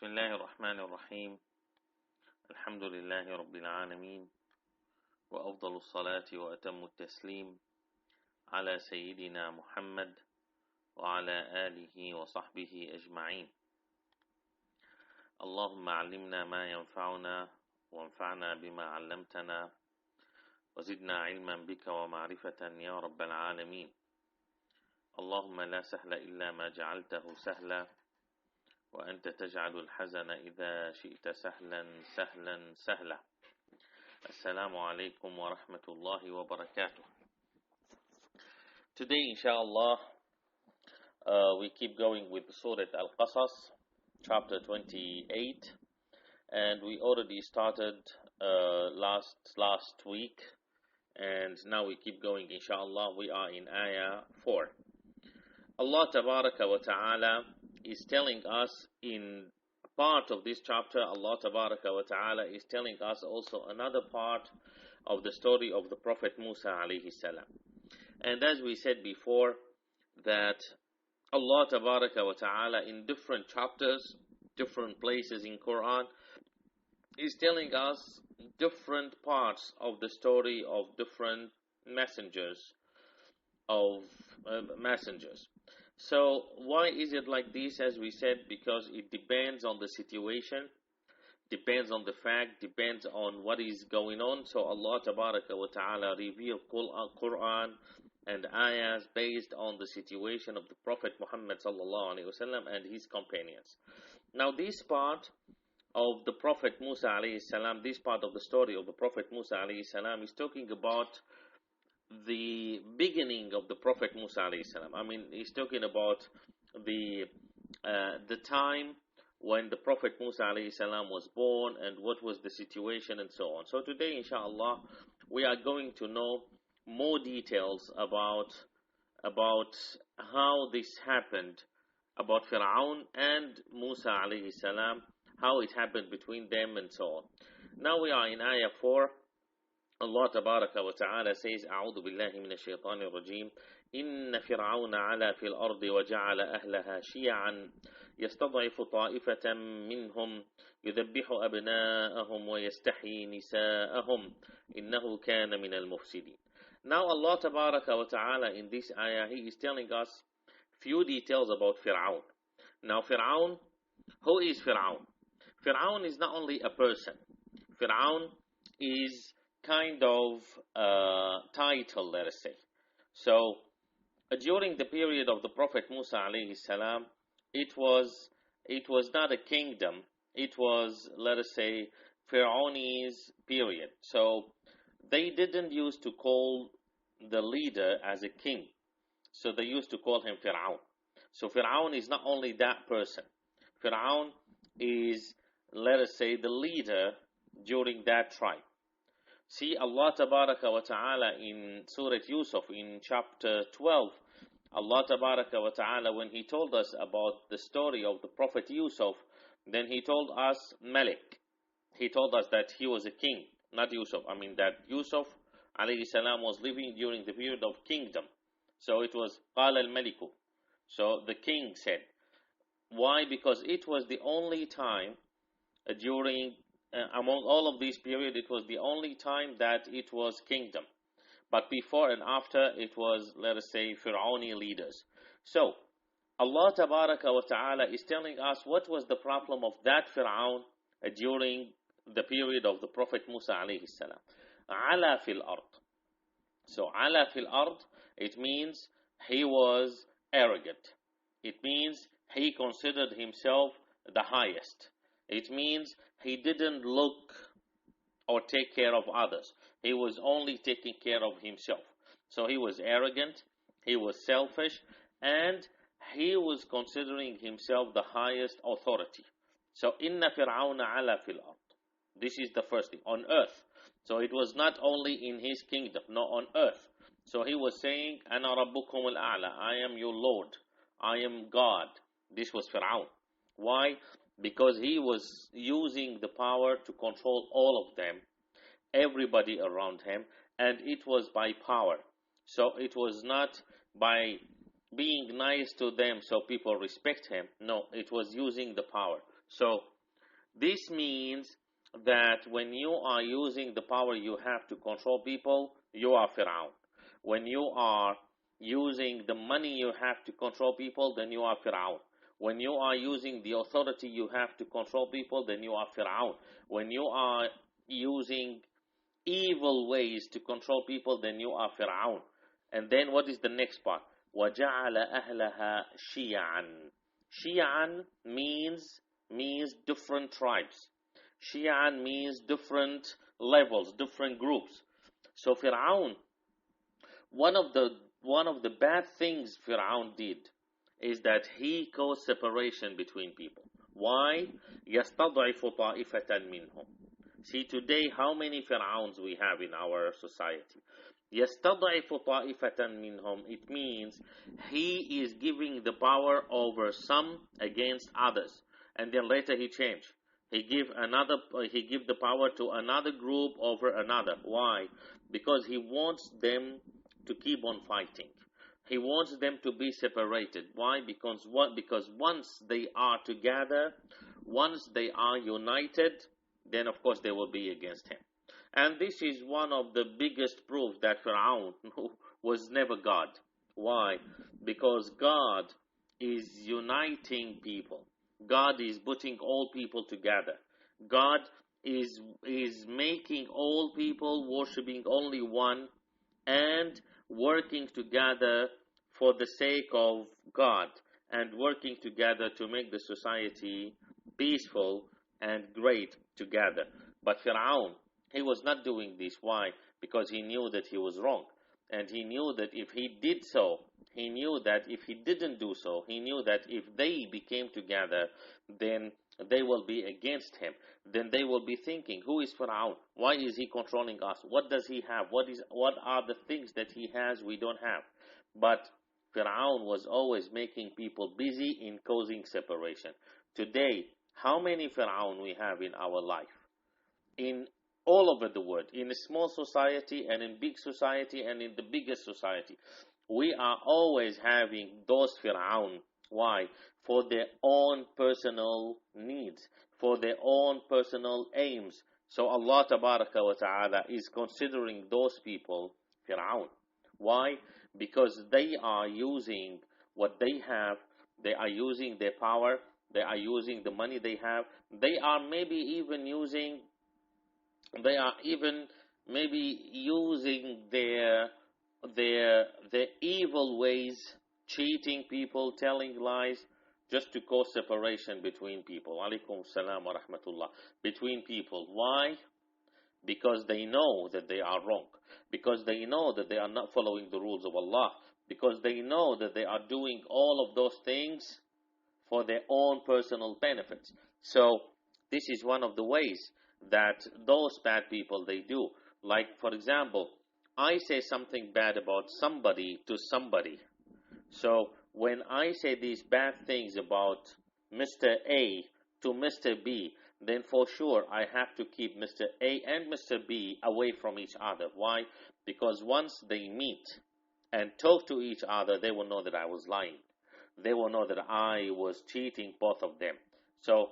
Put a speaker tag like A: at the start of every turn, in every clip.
A: بسم الله الرحمن الرحيم الحمد لله رب العالمين وأفضل الصلاة وأتم التسليم على سيدنا محمد وعلى آله وصحبه أجمعين. اللهم علمنا ما ينفعنا وانفعنا بما علمتنا وزدنا علما بك ومعرفة يا رب العالمين. اللهم لا سهل إلا ما جعلته سهلا وأنت تجعل الحزن إذا شئت سهلا سهلا سهلا. Assalamu alaikum wa rahmatullahi wa barakatuh. Today, inshallah, we keep going with Surah Al-Qasas, chapter 28, and we already started last week, and now we keep going, inshallah. We are in Ayah 4. Allah Tabaraka wa Ta'ala is telling us in part of this chapter, Allah Tabaraka wa Ta'ala is telling us also another part of the story of the Prophet Musa alayhi salam. And as we said before, that Allah Tabaraka wa Ta'ala in different chapters, different places in Quran, is telling us different parts of the story of different messengers. So why is it like this? As we said, because it depends on the situation, depends on the fact, depends on what is going on. So Allah Tabaraka wa Ta'ala revealed Quran and ayahs based on the situation of the Prophet Muhammad sallallahu alaihi wasallam and his companions. Now this part of the Prophet Musa alayhi salam, this part of the story of the Prophet Musa alayhi salam is talking about the beginning of the Prophet Musa alayhi salam. I mean, he's talking about the time when the Prophet Musa alayhi salam was born and what was the situation and so on. So today, inshallah, we are going to know more details about how this happened, about Fir'aun and Musa alayhi salam, how it happened between them and so on. Now we are in Ayah 4. Allah Tabaraka wa Ta'ala says, أعوذ بالله من الشيطان الرجيم إن فرعون علا في الأرض وجعل أهلها شيعا يستضعف طائفة منهم يذبح أبناءهم ويستحيي نساءهم إنه كان من المفسدين. Now Allah Tabaraka wa Ta'ala in this ayah, He is telling us few details about Fir'aun. Now Fir'aun, who is Fir'aun? Fir'aun is not only a person. Fir'aun is kind of title, let us say. So during the period of the Prophet Musa alayhi salam, it was not a kingdom, it was, let us say, Pharaoh's period. So they didn't used to call the leader as a king, so they used to call him Fir'aun. So Fir'aun is not only that person. Fir'aun is, let us say, the leader during that tribe. See, Allah Tabaraka wa Ta'ala in Surah Yusuf in chapter 12, Allah Tabaraka wa Ta'ala, when He told us about the story of the Prophet Yusuf, then He told us Malik. He told us that he was a king, not Yusuf. I mean that Yusuf alayhi salam was living during the period of kingdom. So it was قال الملك. So the king said. Why? Because it was the only time during among all of these periods, it was the only time that it was kingdom. But before and after, it was, let us say, Fir'auni leaders. So, Allah Tabaraka wa Ta'ala is telling us what was the problem of that Fir'aun during the period of the Prophet Musa alayhi salam. Ala fil ard. So, ala fil ard, it means he was arrogant. It means he considered himself the highest. It means he didn't look or take care of others. He was only taking care of himself. So he was arrogant, he was selfish, and he was considering himself the highest authority. So, inna fir'auna ala fil ard. This is the first thing, on earth. So it was not only in his kingdom, no, on earth. So he was saying, Ana rabbukum al-a'la, I am your Lord, I am God. This was Fir'aun. Why? Because he was using the power to control all of them, everybody around him, and it was by power. So it was not by being nice to them so people respect him. No, it was using the power. So This means that when you are using the power you have to control people, you are Fir'aun. When you are using the money you have to control people, then you are Fir'aun. When you are using the authority you have to control people, then you are Fir'aun. When you are using evil ways to control people, then you are Fir'aun. And then what is the next part? وَجَعَلَ أَهْلَهَا شِيَعًا. Shi'an means different tribes. Shi'an means different levels, different groups. So Fir'aun, one of the bad things Fir'aun did is that he caused separation between people. Why? يَسْتَضْعِفُ طَائِفَةً مِّنْهُمْ. See today how many Fir'auns we have in our society. يَسْتَضْعِفُ طَائِفَةً مِّنْهُمْ. It means he is giving the power over some against others. And then later he changed. He give the power to another group over another. Why? Because he wants them to keep on fighting. He wants them to be separated. Why? Because once they are together, once they are united, then of course they will be against him. And this is one of the biggest proof that Fir'aun was never God. Why? Because God is uniting people. God is putting all people together. God is making all people worshiping only one and working together for the sake of God and working together to make the society peaceful and great together. But Fir'aun, he was not doing this. Why? Because he knew that he was wrong. And he knew that if he did so, he knew that if he didn't do so, he knew that if they became together, then they will be against him. Then they will be thinking, who is Fir'aun? Why is he controlling us? What does he have? What are the things that he has we don't have? But Fir'aun was always making people busy in causing separation. Today, how many Fir'aun we have in our life? In all over the world, in a small society and in big society and in the biggest society. We are always having those Fir'aun. Why? For their own personal needs, for their own personal aims. So Allah Tabaraka wa Ta'ala is considering those people Fir'aun. Why? Because they are using what they have, they are using their power, they are using the money they have, they are maybe even using their evil ways, cheating people, telling lies, just to cause separation between people. Alaikum salam wa rahmatullah. Between people. Why? Because they know that they are wrong. Because they know that they are not following the rules of Allah. Because they know that they are doing all of those things for their own personal benefits. So, this is one of the ways that those bad people, they do. Like, for example, I say something bad about somebody to somebody. So, when I say these bad things about Mr. A to Mr. B, then for sure I have to keep Mr. A and Mr. B away from each other. Why? Because once they meet and talk to each other, they will know that I was lying. They will know that I was cheating both of them. So,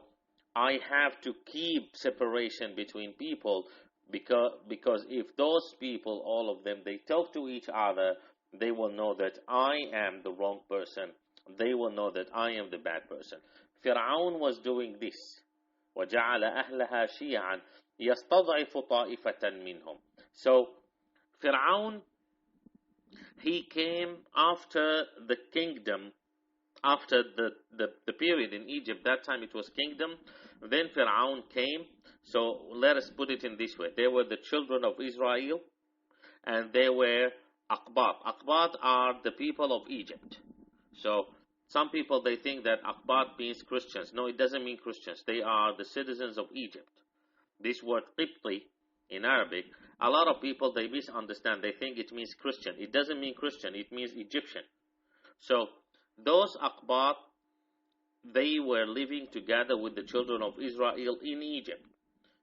A: I have to keep separation between people because if those people, all of them, they talk to each other, they will know that I am the wrong person. They will know that I am the bad person. Fir'aun was doing this. وَجَعَلَ أَهْلَهَا شِيَعًا يَسْتَضْعِفُ طَائِفَةً مِّنْهُمْ. So, Fir'aun, he came after the kingdom, after the period in Egypt. That time it was kingdom. Then Fir'aun came. So let us put it in this way. They were the children of Israel, and they were Aqbat. Aqbat are the people of Egypt. So some people, they think that Aqbat means Christians. No, it doesn't mean Christians. They are the citizens of Egypt. This word Qibti in Arabic, a lot of people, they misunderstand. They think it means Christian. It doesn't mean Christian. It means Egyptian. So those Aqbat, they were living together with the children of Israel in Egypt.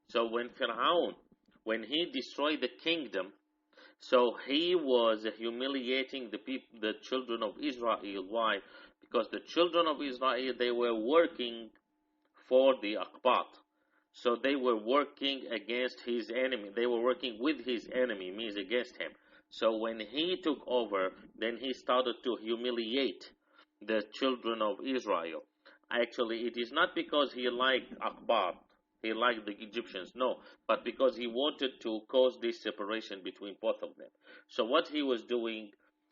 A: So when Fir'aun, when he destroyed the kingdom, so he was humiliating the children of Israel. Why? Because the children of Israel, they were working for the Aqbat. So they were working against his enemy. They were working with his enemy, means against him. So when he took over, then he started to humiliate the children of Israel. Actually, it is not because he liked Akbar, he liked the Egyptians, no, but because he wanted to cause this separation between both of them. So what he was doing,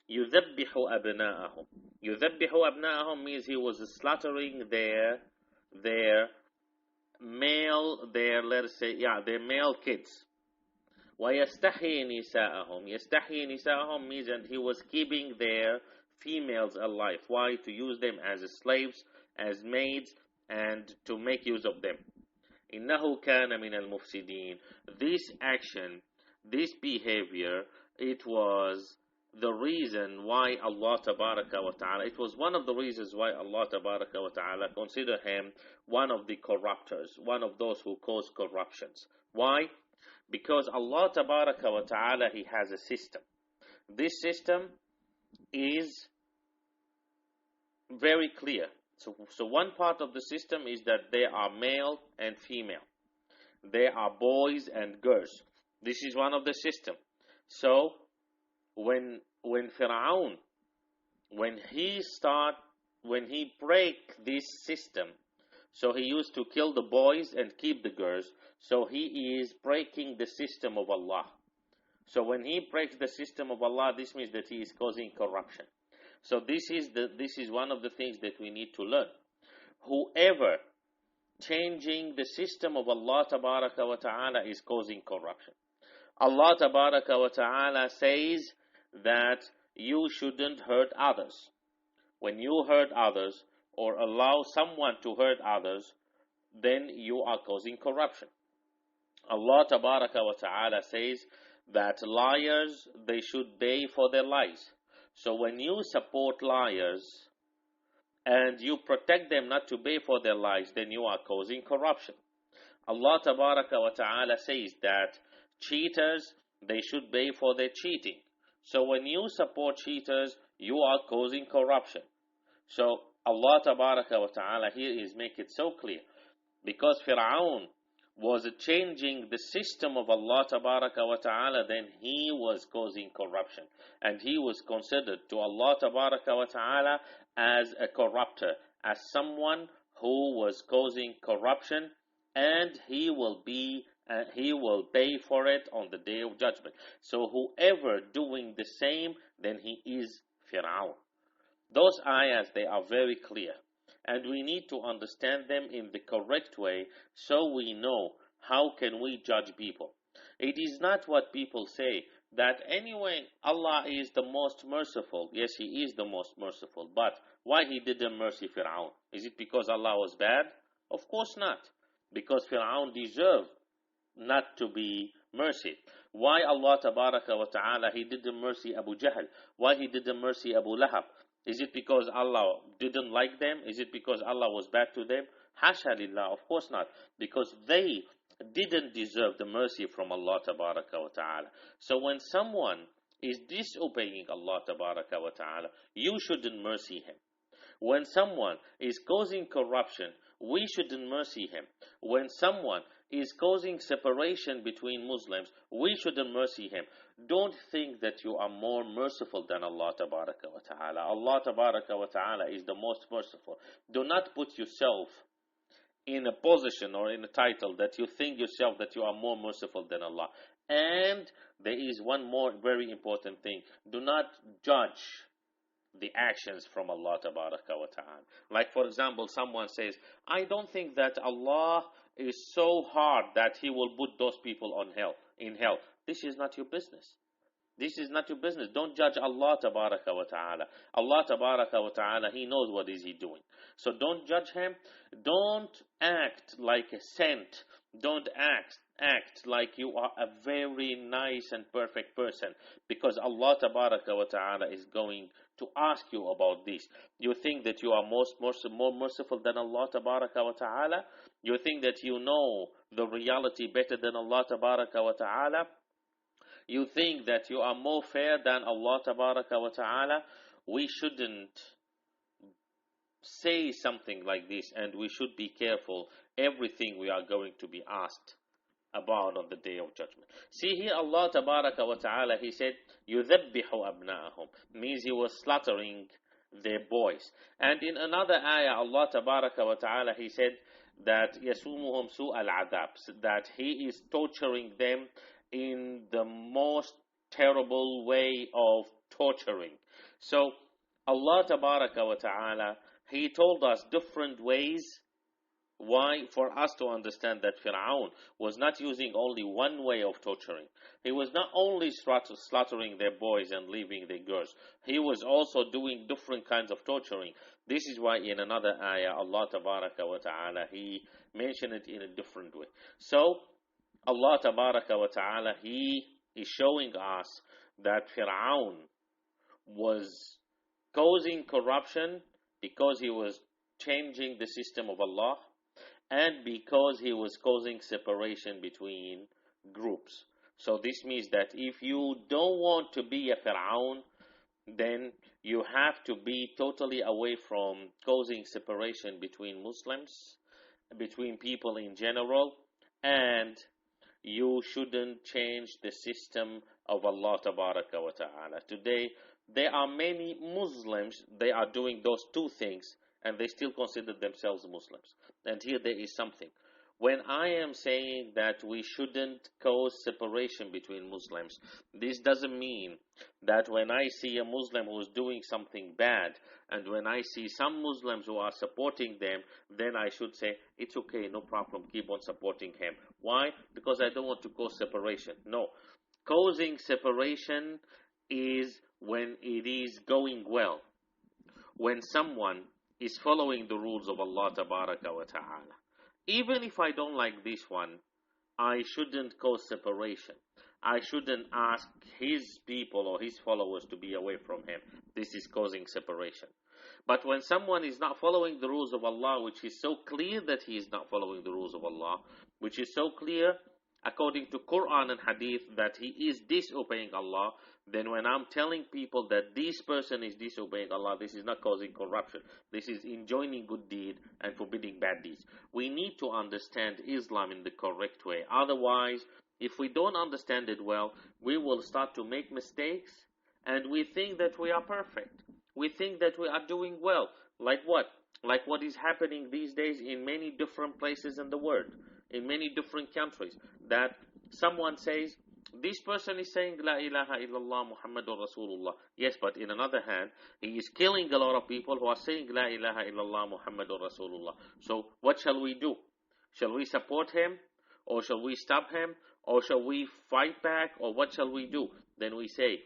A: يُذَبِّحُ أَبْنَاءَهُم. يُذَبِّحُ أَبْنَاءَهُم means he was slaughtering their let us say, their male kids. وَيَسْتَحْيِي نِسَاءَهُمْ. يَسْتَحْيِي نِسَاءَهُم means that he was keeping their females alive. Why? To use them as slaves, as maids, and to make use of them. إِنَّهُ كَانَ مِنَ الْمُفْسِدِينَ. This action, this behavior, it was the reason why Allah Tabaraka wa Ta'ala, it was one of the reasons why Allah Tabaraka wa Ta'ala considered him one of the corruptors, one of those who cause corruptions. Why? Because Allah Tabaraka wa Ta'ala, He has a system. This system is very clear. So one part of the system is that there are male and female. There are boys and girls. This is one of the system. So when Fir'aun, when he break this system, so he used to kill the boys and keep the girls, so he is breaking the system of Allah. So when he breaks the system of Allah, this means that he is causing corruption. So this is one of the things that we need to learn. Whoever changing the system of Allah Tabaraka wa Ta'ala is causing corruption. Allah Tabaraka wa Ta'ala says that you shouldn't hurt others. When you hurt others or allow someone to hurt others, then you are causing corruption. Allah Tabaraka wa Ta'ala says that liars, they should pay for their lies. So when you support liars and you protect them not to pay for their lies, then you are causing corruption. Allah Tabaraka wa Ta'ala says that cheaters, they should pay for their cheating. So when you support cheaters, you are causing corruption. So Allah Tabaraka wa Ta'ala here is make it so clear. Because Fir'aun was changing the system of Allah Tabaraka wa Ta'ala, then he was causing corruption. And he was considered to Allah Tabaraka wa Ta'ala as a corrupter, as someone who was causing corruption, and he will pay for it on the day of judgment. So whoever doing the same, then he is Fir'aun. Those ayahs, they are very clear. And we need to understand them in the correct way so we know how can we judge people. It is not what people say that anyway Allah is the most merciful. Yes, He is the most merciful. But why He didn't mercy Fir'aun? Is it because Allah was bad? Of course not. Because Fir'aun deserved not to be mercied. Why Allah Tabaraka wa Ta'ala He didn't mercy Abu Jahl? Why He didn't mercy Abu Lahab? Is it because Allah didn't like them? Is it because Allah was bad to them? Hasha lillah, of course not. Because they didn't deserve the mercy from Allah Tabaraka wa Ta'ala. So when someone is disobeying Allah Tabaraka wa Ta'ala, you shouldn't mercy him. When someone is causing corruption, we shouldn't mercy him. When someone is causing separation between Muslims, we shouldn't mercy him. Don't think that you are more merciful than Allah Tabaraka wa Ta'ala. Allah Tabaraka wa Ta'ala is the most merciful. Do not put yourself in a position or in a title that you think yourself that you are more merciful than Allah. And there is one more very important thing. Do not judge the actions from Allah Tabaraka wa Ta'ala. Like for example, someone says, I don't think that Allah is so hard that He will put those people in hell. This is not your business. This is not your business. Don't judge Allah Tabaraka wa Ta'ala. Allah Tabaraka wa Ta'ala, He knows what is He doing. So don't judge Him. Don't act like a saint. Don't act like you are a very nice and perfect person, because Allah Tabaraka wa Ta'ala is going to ask you about this. You think that you are more merciful than Allah Tabaraka wa Ta'ala? You think that you know the reality better than Allah Tabaraka wa Ta'ala? You think that you are more fair than Allah Tabaraka wa Ta'ala? We shouldn't say something like this, and we should be careful everything we are going to be asked about on the day of judgment. See here, Allah Tabaraka wa Ta'ala, He said, يُذَبِّحُ أَبْنَاءَهُم, means He was slaughtering their boys. And in another ayah, Allah Tabaraka wa Ta'ala, He said that يَسُومُهُمْ سُوءَ الْعَذَابِ, that He is torturing them in the most terrible way of torturing. So Allah Tabaraka wa Ta'ala, He told us different ways. Why? For us to understand that Fir'aun was not using only one way of torturing. He was not only slaughtering their boys and leaving their girls. He was also doing different kinds of torturing. This is why in another ayah, Allah Tabaraka wa Ta'ala, He mentioned it in a different way. So, Allah Tabaraka wa Ta'ala, He is showing us that Fir'aun was causing corruption because he was changing the system of Allah, and because he was causing separation between groups. So this means that if you don't want to be a Fir'aun, then you have to be totally away from causing separation between Muslims, between people in general, and you shouldn't change the system of Allah Tabaraka wa Ta'ala. Today, there are many Muslims, they are doing those two things, and they still consider themselves Muslims. And here there is something. When I am saying that we shouldn't cause separation between Muslims, this doesn't mean that when I see a Muslim who is doing something bad, and when I see some Muslims who are supporting them, then I should say, it's okay, no problem, keep on supporting him. Why? Because I don't want to cause separation. No. Causing separation is when it is going well. When someone is following the rules of Allah Tabaraka wa Ta'ala. Even if I don't like this one, I shouldn't cause separation. I shouldn't ask his people or his followers to be away from him. This is causing separation. But when someone is not following the rules of Allah, which is so clear that he is not following the rules of Allah, which is so clear according to Quran and Hadith that he is disobeying Allah, then when I'm telling people that this person is disobeying Allah, this is not causing corruption. This is enjoining good deed and forbidding bad deeds. We need to understand Islam in the correct way. Otherwise, if we don't understand it well, we will start to make mistakes, and we think that we are perfect. We think that we are doing well. Like what? Like what is happening these days in many different places in the world, in many different countries, that someone says, this person is saying La ilaha illallah Muhammadur Rasulullah. Yes, but in another hand, he is killing a lot of people who are saying La ilaha illallah Muhammadur Rasulullah. So what shall we do? Shall we support him? Or shall we stop him? Or shall we fight back? Or what shall we do? Then we say,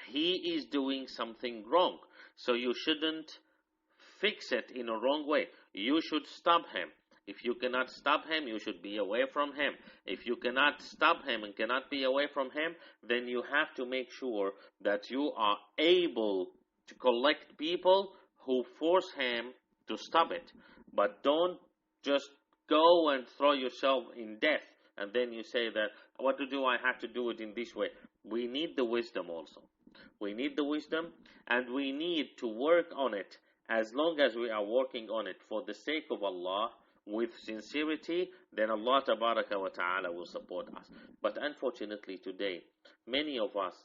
A: he is doing something wrong. So you shouldn't fix it in a wrong way. You should stop him. If you cannot stop him, you should be away from him. If you cannot stop him and cannot be away from him, then you have to make sure that you are able to collect people who force him to stop it. But don't just go and throw yourself in death and then you say that, what to do? I have to do it in this way. We need the wisdom also. We need the wisdom, and we need to work on it. As long as we are working on it for the sake of Allah, with sincerity, then Allah Tabaraka wa Ta'ala will support us. But unfortunately today, many of us,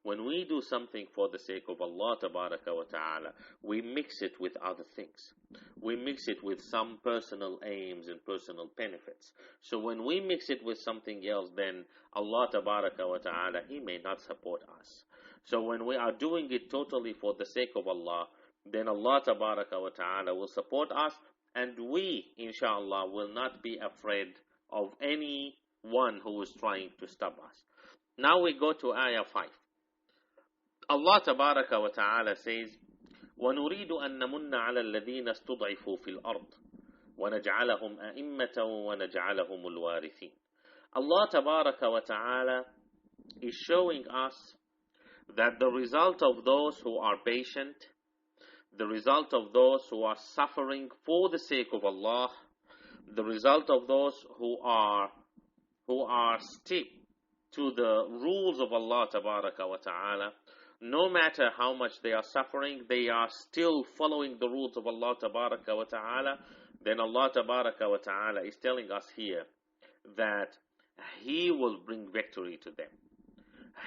A: when we do something for the sake of Allah Tabaraka wa Ta'ala, we mix it with other things. We mix it with some personal aims and personal benefits. So when we mix it with something else, then Allah Tabaraka wa Ta'ala, He may not support us. So when we are doing it totally for the sake of Allah, then Allah Tabaraka wa Ta'ala will support us, and we, inshallah, will not be afraid of anyone who is trying to stop us. Now we go to Ayah 5. Allah Tabaraka wa Ta'ala says, وَنُرِيدُ أَن نَمُنَّ عَلَى الَّذِينَ اسْتُضْعِفُوا فِي الْأَرْضِ وَنَجْعَلَهُمْ أَئِمَّةً وَنَجْعَلَهُمُ الْوَارِثِينَ. Allah Tabaraka wa Ta'ala is showing us that the result of those who are patient, the result of those who are suffering for the sake of Allah, the result of those who are stick to the rules of Allah Tabaraka wa Ta'ala, no matter how much they are suffering, they are still following the rules of Allah Tabaraka wa Ta'ala. Then Allah Tabaraka wa Ta'ala is telling us here that He will bring victory to them.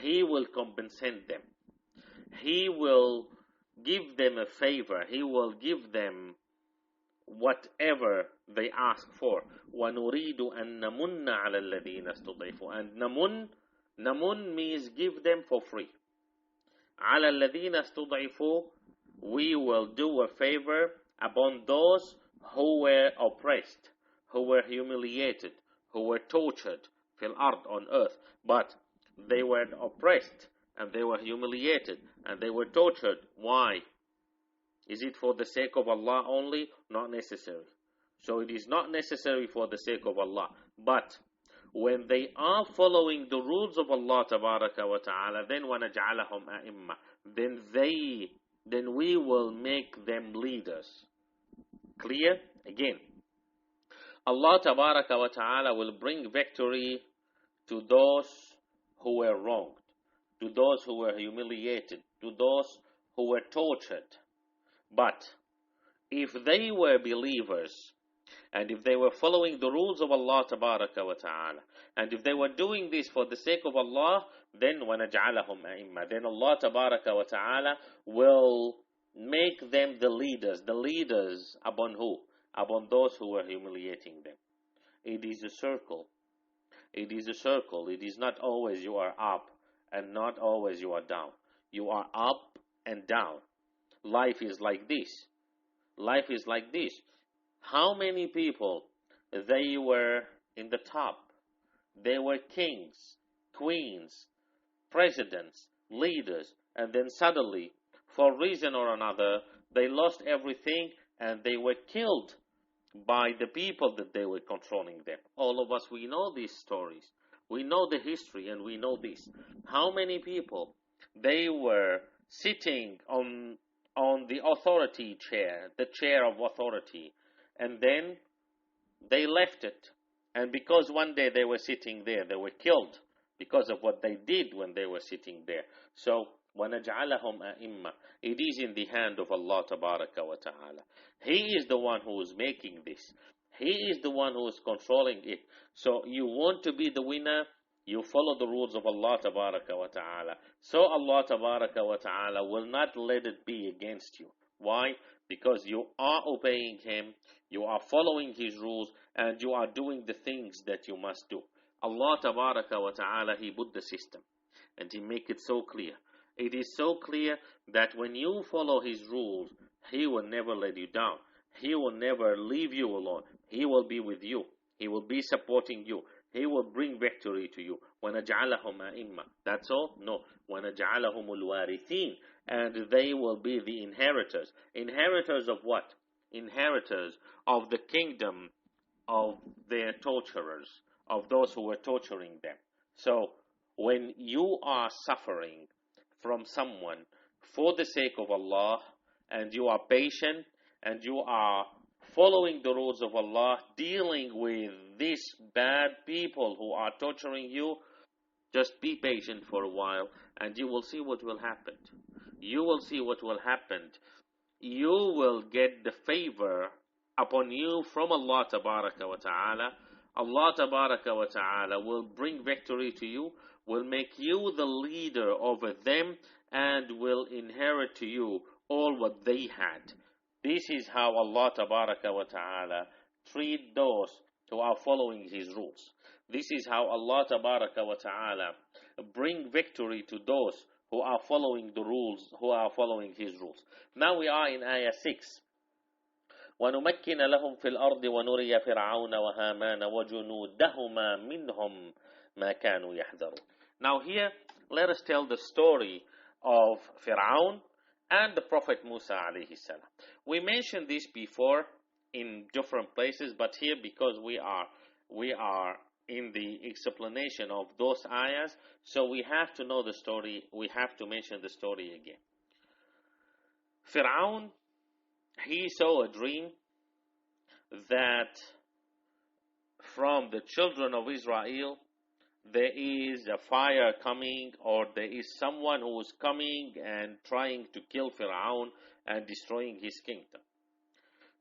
A: He will compensate them. He will give them a favor. He will give them whatever they ask for. وَنُرِيدُ أَن نَمُنَّ عَلَى الَّذِينَ اسْتُضْعِفُوا. And namun means give them for free. عَلَى الَّذِينَ اسْتُضْعِفُوا, we will do a favor upon those who were oppressed, who were humiliated, who were tortured fil ard, on earth. But they were oppressed and they were humiliated and they were tortured. Why? Is it for the sake of Allah only? Not necessary. So it is not necessary for the sake of Allah. But when they are following the rules of Allah Tabaraka wa Ta'ala, then وَنَجْعَلَهُمْ أَئِمَّةً, then we will make them leaders. Clear? Again, Allah Tabaraka wa Ta'ala will bring victory to those who were wronged, to those who were humiliated, to those who were tortured. But if they were believers, and if they were following the rules of Allah Tabaraka wa Ta'ala, and if they were doing this for the sake of Allah, then وَنَجْعَلَهُمْ أَئِمَّةً, then Allah Tabaraka wa Ta'ala will make them the leaders upon who? Upon those who were humiliating them. It is a circle. It is a circle. It is not always you are up and not always you are down. You are up and down. Life is like this. Life is like this. How many people, they were in the top? They were kings, queens, presidents, leaders, and then suddenly, for reason or another, they lost everything and they were killed by the people that they were controlling them. All of us, we know these stories. We know the history and we know this. How many people, they were sitting on the authority chair, the chair of authority, and then they left it. And because one day they were sitting there, they were killed because of what they did when they were sitting there. So, وَنَجْعَلَهُمْ أَئِمَّةً, it is in the hand of Allah Tabaraka wa Ta'ala. He is the one who is making this. He is the one who is controlling it. So you want to be the winner, you follow the rules of Allah Tabaraka wa Ta'ala. So Allah Tabaraka wa Ta'ala will not let it be against you. Why? Because you are obeying Him, you are following His rules, and you are doing the things that you must do. Allah Tabaraka wa Ta'ala, He put the system, and He make it so clear. It is so clear that when you follow His rules, He will never let you down. He will never leave you alone. He will be with you. He will be supporting you. He will bring victory to you. وَنَجْعَلَهُمْ أَئِمَّةً. That's all? No. وَنَجْعَلَهُمُ الْوَارِثِينَ. And they will be the inheritors. Inheritors of what? Inheritors of the kingdom of their torturers, of those who were torturing them. So, when you are suffering from someone for the sake of Allah, and you are patient, and you are following the rules of Allah, dealing with these bad people who are torturing you, just be patient for a while, and you will see what will happen. You will see what will happen. You will get the favor upon you from Allah Tabaraka wa Ta'ala. Allah Tabaraka wa Ta'ala will bring victory to you, will make you the leader over them, and will inherit to you all what they had. This is how Allah Tabaraka wa Ta'ala treat those who are following His rules. This is how Allah Tabaraka wa Ta'ala bring victory to those who are following the rules, who are following His rules. Now we are in Ayah 6. وَنُمَكِّنَ لَهُمْ فِي الْأَرْضِ وَنُرِيَ فِرْعَوْنَ وَهَامَانَ وَجُنُودَهُمَا مِنْهُمْ مَا كَانُوا يَحْذَرُونَ. Now here, let us tell the story of Fir'aun and the Prophet Musa alayhi salam. We mentioned this before in different places, but here, because we are in the explanation of those ayahs, so we have to know the story, we have to mention the story again. Fir'aun, he saw a dream that from the children of Israel, there is a fire coming, or there is someone who is coming and trying to kill Fir'aun and destroying his kingdom.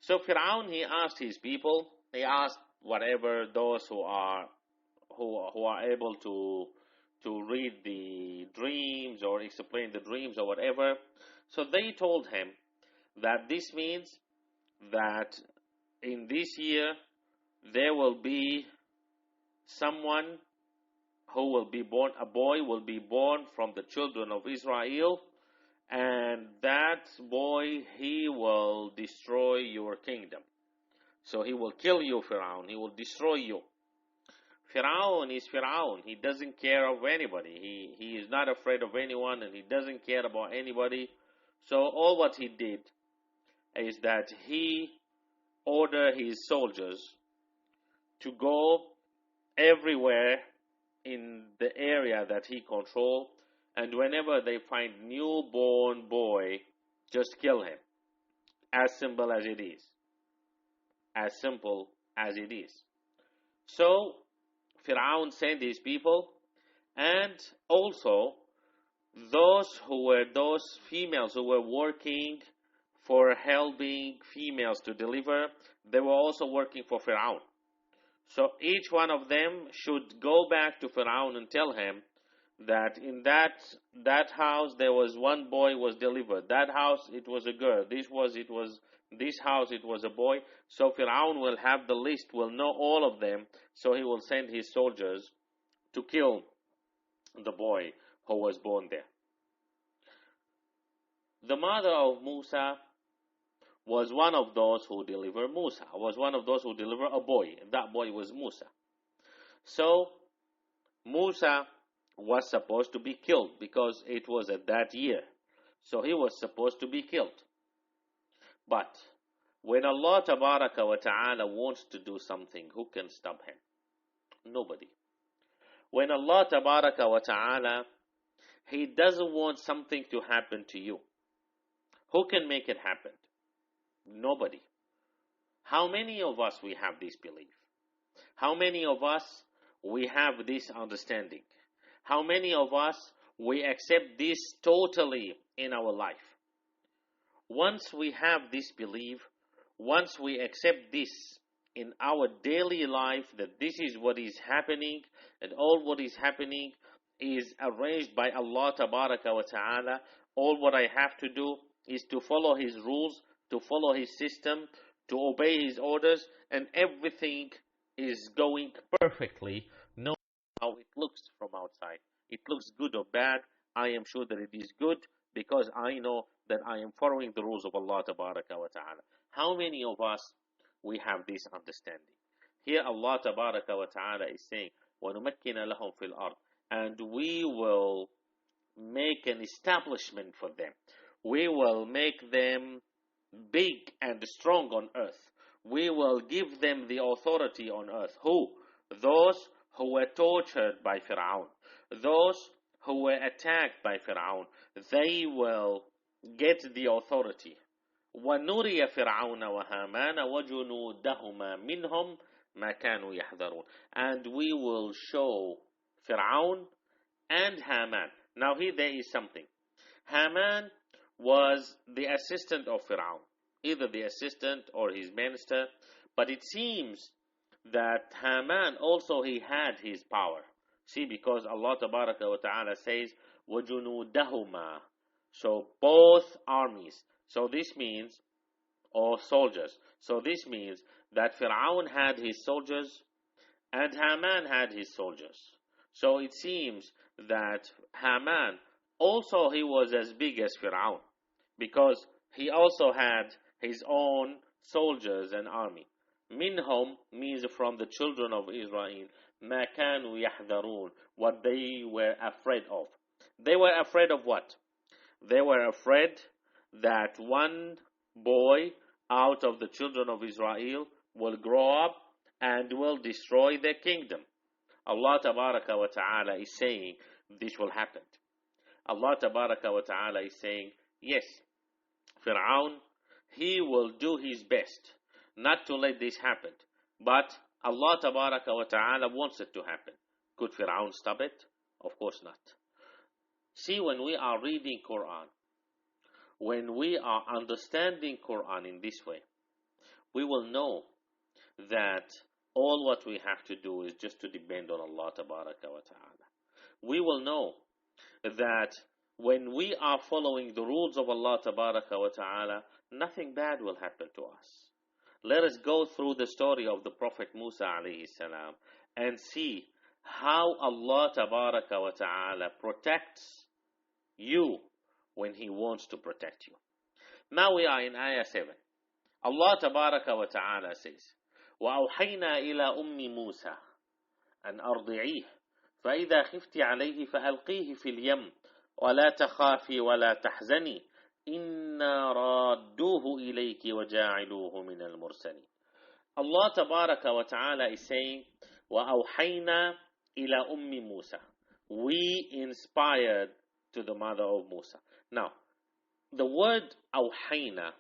A: So Fir'aun, he asked his people, he asked whatever those who are able to read the dreams or explain the dreams or whatever. So they told him that this means that in this year there will be someone who will be born, a boy will be born from the children of Israel, and that boy, he will destroy your kingdom. So he will kill you, Fir'aun. He will destroy you. Fir'aun is Fir'aun. He doesn't care of anybody. He is not afraid of anyone, and he doesn't care about anybody. So all what he did is that he ordered his soldiers to go everywhere in the area that he controlled, and whenever they find newborn boy, just kill him. As simple as it is. As simple as it is. So Fir'aun sent his people, and also those females who were working for helping females to deliver, they were also working for Fir'aun. So each one of them should go back to Fir'aun and tell him that in that house there was one boy was delivered. That house it was a girl. This house it was a boy. So Fir'aun will have the list, will know all of them. So he will send his soldiers to kill the boy who was born there. The mother of Musa was one of those who delivered Musa, was one of those who delivered a boy. That boy was Musa. So Musa was supposed to be killed because it was at that year. So he was supposed to be killed. But when Allah Tabaraka wa Ta'ala wants to do something, who can stop him? Nobody. When Allah Tabaraka wa Ta'ala, He doesn't want something to happen to you, who can make it happen? Nobody. How many of us we have this belief? How many of us we have this understanding? How many of us we accept this totally in our life? Once we have this belief, once we accept this in our daily life, that this is what is happening, and all what is happening is arranged by Allah Tabaraka wa Ta'ala, all what I have to do is to follow His rules, to follow His system, to obey His orders, and everything is going perfectly, no matter how it looks from outside. It looks good or bad, I am sure that it is good, because I know that I am following the rules of Allah Tabaraka wa Ta'ala. How many of us we have this understanding? Here Allah Tabaraka wa Ta'ala is saying, وَنُمَكِّنَ لَهُمْ فِي الْأَرْضِ, and we will make an establishment for them. We will make them big and strong on earth. We will give them the authority on earth. Who? Those who were tortured by Fir'aun. Those who were attacked by Fir'aun. They will get the authority. وَنُرِيَ فِرْعَوْنَ وَهَامَانَ وَجُنُودَهُمَا مِنْهُمْ مَا كَانُوا يَحْذَرُونَ, and we will show Fir'aun and Haman. Now here there is something. Haman was the assistant of Fir'aun, either the assistant or his minister, but it seems that Haman also he had his power. See, because Allah Tabaraka wa Ta'ala says, وَجُنُودَهُمَا, so both armies. So this means, or soldiers. So this means that Fir'aun had his soldiers and Haman had his soldiers. So it seems that Haman also he was as big as Fir'aun, because he also had his own soldiers and army. Minhum means from the children of Israel. Ma kanu yahdharun, what they were afraid of. They were afraid of what? They were afraid that one boy out of the children of Israel will grow up and will destroy their kingdom. Allah Tabaraka wa Ta'ala is saying this will happen. Allah Tabaraka wa Ta'ala is saying, yes, Fir'aun, he will do his best not to let this happen. But Allah Tabaraka wa Ta'ala wants it to happen. Could Fir'aun stop it? Of course not. See, when we are reading Quran, when we are understanding Quran in this way, we will know that all what we have to do is just to depend on Allah Tabaraka wa Ta'ala. We will know that when we are following the rules of Allah Tabaraka wa Ta'ala, nothing bad will happen to us. Let us go through the story of the Prophet Musa alayhi salam and see how Allah Tabaraka wa Ta'ala protects you when He wants to protect you. Now we are in Ayah 7. Allah Tabaraka wa Ta'ala says, وَأَوْحَيْنَا إِلَى أُمِّ مُوسَى أَنْ أَرْضِعِيهِ فَإِذَا خِفْتِ عَلَيْهِ فَأَلْقِيهِ فِي الْيَمِّ وَلَا تَخَافِي وَلَا تَحْزَنِي إِنَّا رَادُّوهُ إِلَيْكِ وَجَاعِلُوهُ مِنَ الْمُرْسَلِينَ. Allah Tabaraka wa Ta'ala is saying, وَأَوْحَيْنَا إِلَى أُمِّ مُوسَى. We inspired to the mother of Musa. Now, the word أوحينا,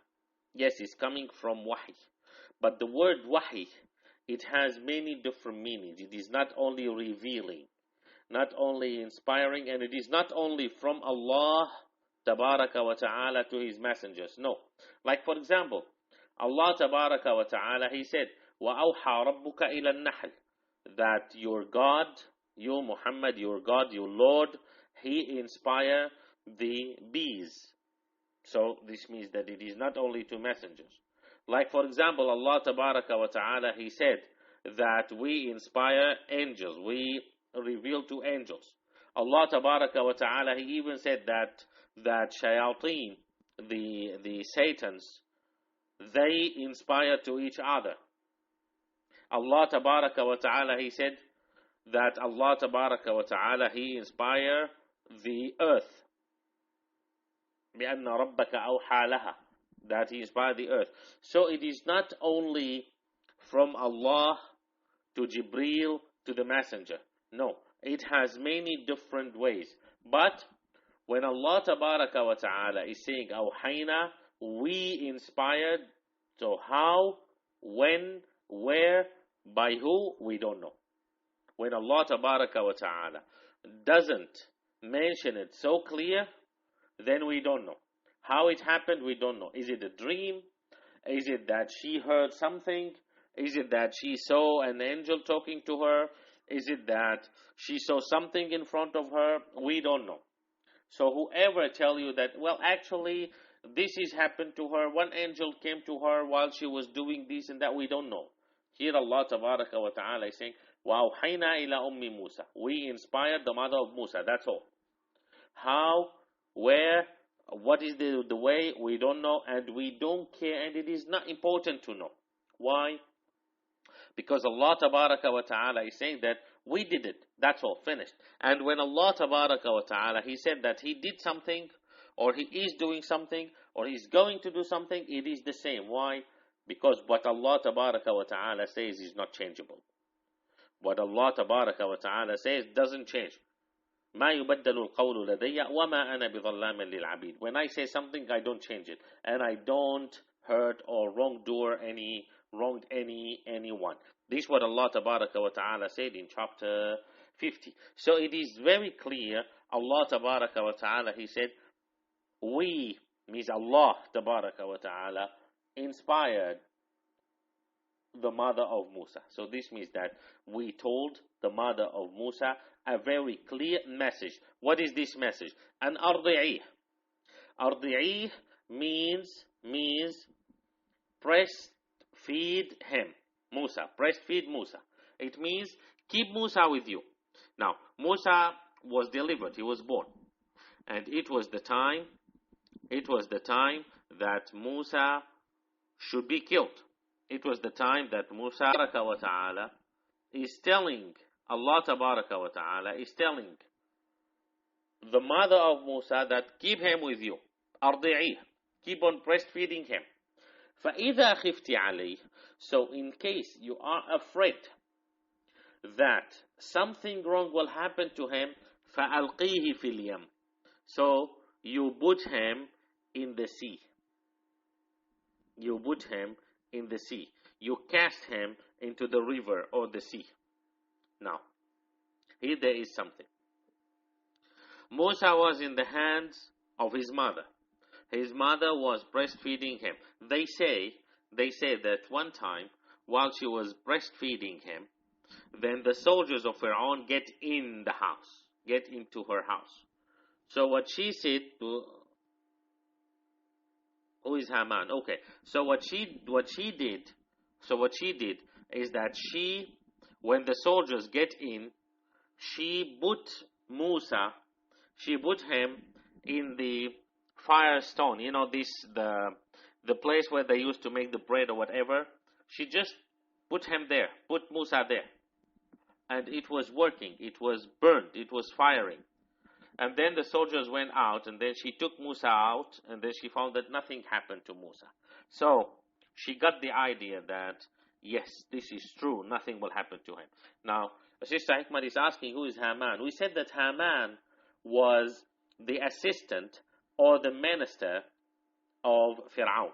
A: yes, is coming from wahi. But the word wahi, it has many different meanings. It is not only revealing, not only inspiring, and it is not only from Allah Tabaraka wa Ta'ala to His messengers. No. Like for example, Allah Tabaraka wa Ta'ala, He said, وَأَوْحَى رَبُّكَ إِلَى النَّحْلِ. That your God, you Muhammad, your God, your Lord, He inspire the bees. So this means that it is not only to messengers. Like for example, Allah Tabaraka wa Ta'ala, He said that we inspire angels, we reveal to angels. Allah Tabaraka wa Ta'ala, He even said that shayateen, the Satans, they inspire to each other. Allah Tabaraka wa Ta'ala, He said that Allah Tabaraka wa Ta'ala, He inspire the earth. بِأَنَّ رَبَّكَ أَوْحَى لَهَا. That He inspired the earth. So it is not only from Allah to Jibreel to the messenger. No, it has many different ways. But when Allah Tabaraka wa Ta'ala is saying أَوْحَيْنَا, we inspired. So how, when, where, by who, we don't know. When Allah Tabaraka wa Ta'ala doesn't mention it so clear, then we don't know. How it happened, we don't know. Is it a dream? Is it that she heard something? Is it that she saw an angel talking to her? Is it that she saw something in front of her? We don't know. So whoever tell you that, well, actually, this has happened to her, one angel came to her while she was doing this and that, we don't know. Here Allah Tabaraka wa Ta'ala is saying, وَأَوْحَيْنَا إِلَىٰ أُمِّ مُوسَى. We inspired the mother of Musa, that's all. How, where, what is the way, we don't know, and we don't care, and it is not important to know. Why? Because Allah Tabaraka wa Ta'ala is saying that we did it, that's all, finished. And when Allah Tabaraka wa Ta'ala, He said that He did something, or He is doing something, or He's going to do something, it is the same. Why? Because what Allah Tabaraka wa Ta'ala says is not changeable. What Allah Tabaraka wa Ta'ala says doesn't change. مَا يُبَدَّلُ الْقَوْلُ لَدَيَّ وَمَا أَنَا بِظَلَّامٍ لِلْعَبِيدِ. When I say something, I don't change it. And I don't hurt or wronged anyone. This is what Allah Tabaraka wa Ta'ala said in chapter 50. So it is very clear, Allah Tabaraka wa Ta'ala, He said, we, means Allah Tabaraka wa Ta'ala, inspired the mother of Musa. So this means that we told the mother of Musa a very clear message. What is this message? An ardi'ih. Ardi'ih means breastfeed him. Musa, breastfeed Musa. It means keep Musa with you. Now, Musa was delivered, he was born. And it was the time that Musa should be killed. It was the time that Musa Tabaraka wa Ta'ala is telling, Allah Tabaraka wa Ta'ala is telling the mother of Musa that keep him with you. Ardi'ih. Keep on breastfeeding him. فَإِذَا خِفْتِ عَلَيْهِ. So in case you are afraid that something wrong will happen to him, فَأَلْقِيهِ فِي الْيَمِّ. So you put him in the sea. You put him in the sea. You cast him into the river or the sea. Now, Here there is something. Musa was in the hands of his mother. His mother was breastfeeding him. They say that one time, while she was breastfeeding him, then the soldiers of Pharaoh get into her house. So what she said to, who is Haman? Okay. So what she did is that when the soldiers get in, she put him in the firestone. You know, the place where they used to make the bread or whatever. She just put Musa there. And it was working. It was burned. It was firing. And then the soldiers went out, and then she took Musa out, and then she found that nothing happened to Musa. So she got the idea that, yes, this is true, nothing will happen to him. Now, Sister Hikmat is asking, who is Haman? We said that Haman was the assistant or the minister of Pharaoh.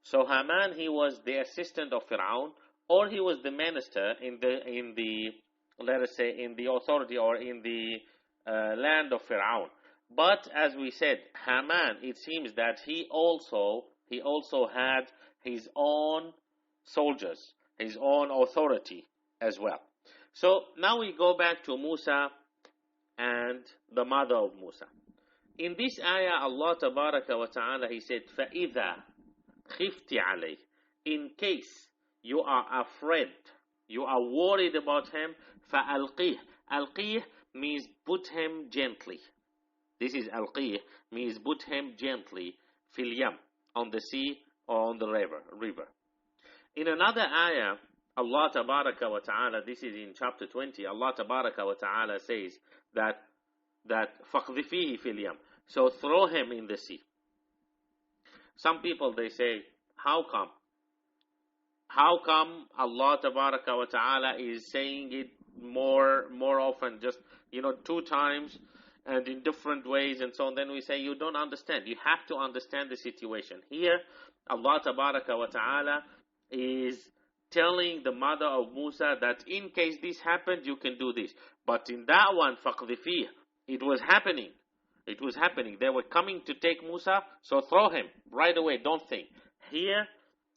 A: So Haman, he was the assistant of Pharaoh, or he was the minister in the let us say, in the authority or in the land of Pharaoh. But as we said, Haman, it seems that he also had his own soldiers, his own authority as well. So now we go back to Musa and the mother of Musa. In this ayah, Allah Tabaraka wa Ta'ala, He said, فَإِذَا خِفْتِ عَلَيْهِ. In case you are afraid, you are worried about him, فَأَلْقِيهِ. Alqih means put him gently. This is alqih, means put him gently, fil yam, on the sea or on the river. In another ayah, Allah Tabaraka wa Ta'ala, this is in chapter 20, Allah Tabaraka wa Ta'ala says that فَقْذِفِيهِ fil yam. So throw him in the sea. Some people, they say, how come? How come Allah Tabaraka wa Ta'ala is saying it more often, just, 2 times and in different ways and so on? Then we say, you don't understand. You have to understand the situation. Here, Allah Tabaraka wa Ta'ala is telling the mother of Musa that in case this happened, you can do this. But in that one, فَقْذِفِيهِ, it was happening. It was happening. They were coming to take Musa, so throw him right away. Don't think. Here,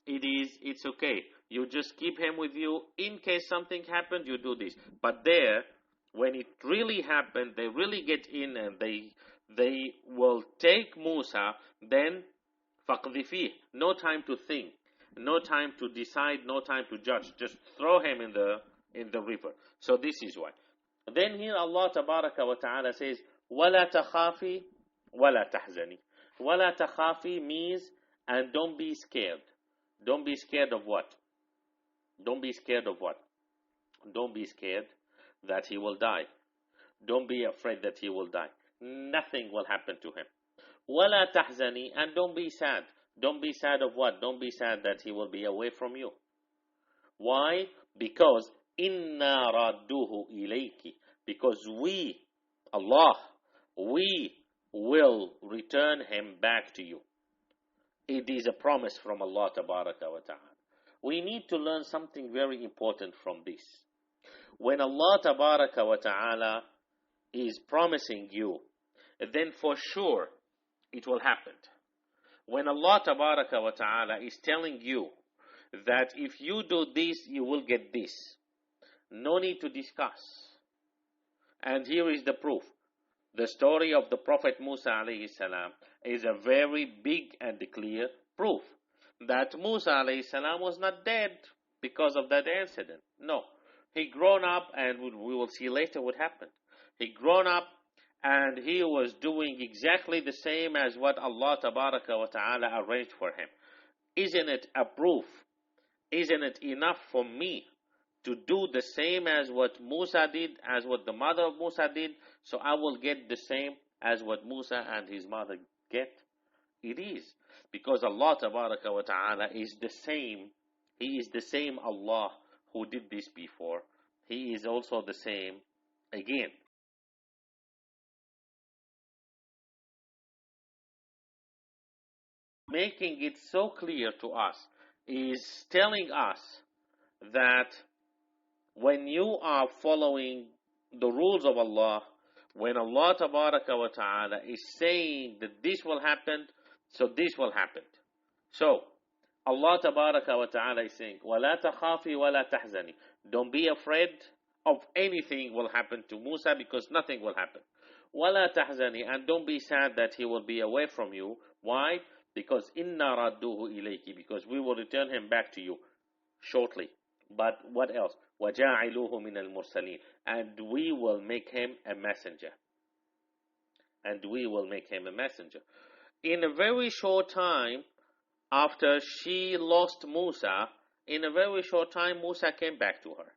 A: it's okay. You just keep him with you. In case something happened, you do this. But there, when it really happened, they really get in and they will take Musa, then فَقْذِفِيهِ. No time to think. No time to decide. No time to judge. Just throw him in the river. So this is why. Then here Allah Tabaraka wa Ta'ala says, وَلَا تَخَافِي وَلَا تَحْزَنِي. وَلَا تَخَافِي means, and don't be scared. Don't be scared of what? Don't be scared of what? Don't be scared that he will die. Don't be afraid that he will die. Nothing will happen to him. وَلَا تَحْزَنِي, and don't be sad. Don't be sad of what? Don't be sad that he will be away from you. Why? Because إِنَّا رَادُّهُ إِلَيْكِ. Because we, Allah, we will return him back to you. It is a promise from Allah Tabaraka wa Ta'ala. We need to learn something very important from this. When Allah Tabaraka wa Ta'ala is promising you, then for sure it will happen. When Allah Tabaraka wa Ta'ala is telling you that if you do this, you will get this, no need to discuss. And here is the proof. The story of the Prophet Musa alayhi salam is a very big and clear proof that Musa alayhi salam was not dead because of that incident. No. He grown up, and we will see later what happened. He grown up and he was doing exactly the same as what Allah Tabaraka wa Ta'ala arranged for him. Isn't it a proof? Isn't it enough for me to do the same as what Musa did, as what the mother of Musa did, so I will get the same as what Musa and his mother get? It is. Because Allah Tabaraka wa Ta'ala is the same. He is the same Allah who did this before. He is also the same again. Making it so clear to us is telling us that when you are following the rules of Allah, when Allah Tabaraka wa Ta'ala is saying that this will happen, so this will happen. So, Allah Tabaraka wa Ta'ala is saying, وَلَا تَخَافِي وَلَا تَحْزَنِي. Don't be afraid of anything will happen to Musa, because nothing will happen. وَلَا تَحْزَنِي. And don't be sad that he will be away from you. Why? Because إِنَّا رَدُّوهُ إِلَيْكِ. Because we will return him back to you shortly. But what else? وَجَاعِلُوهُ مِنَ الْمُرْسَلِينَ. And we will make him a messenger. And we will make him a messenger. In a very short time, after she lost Musa, in a very short time, Musa came back to her.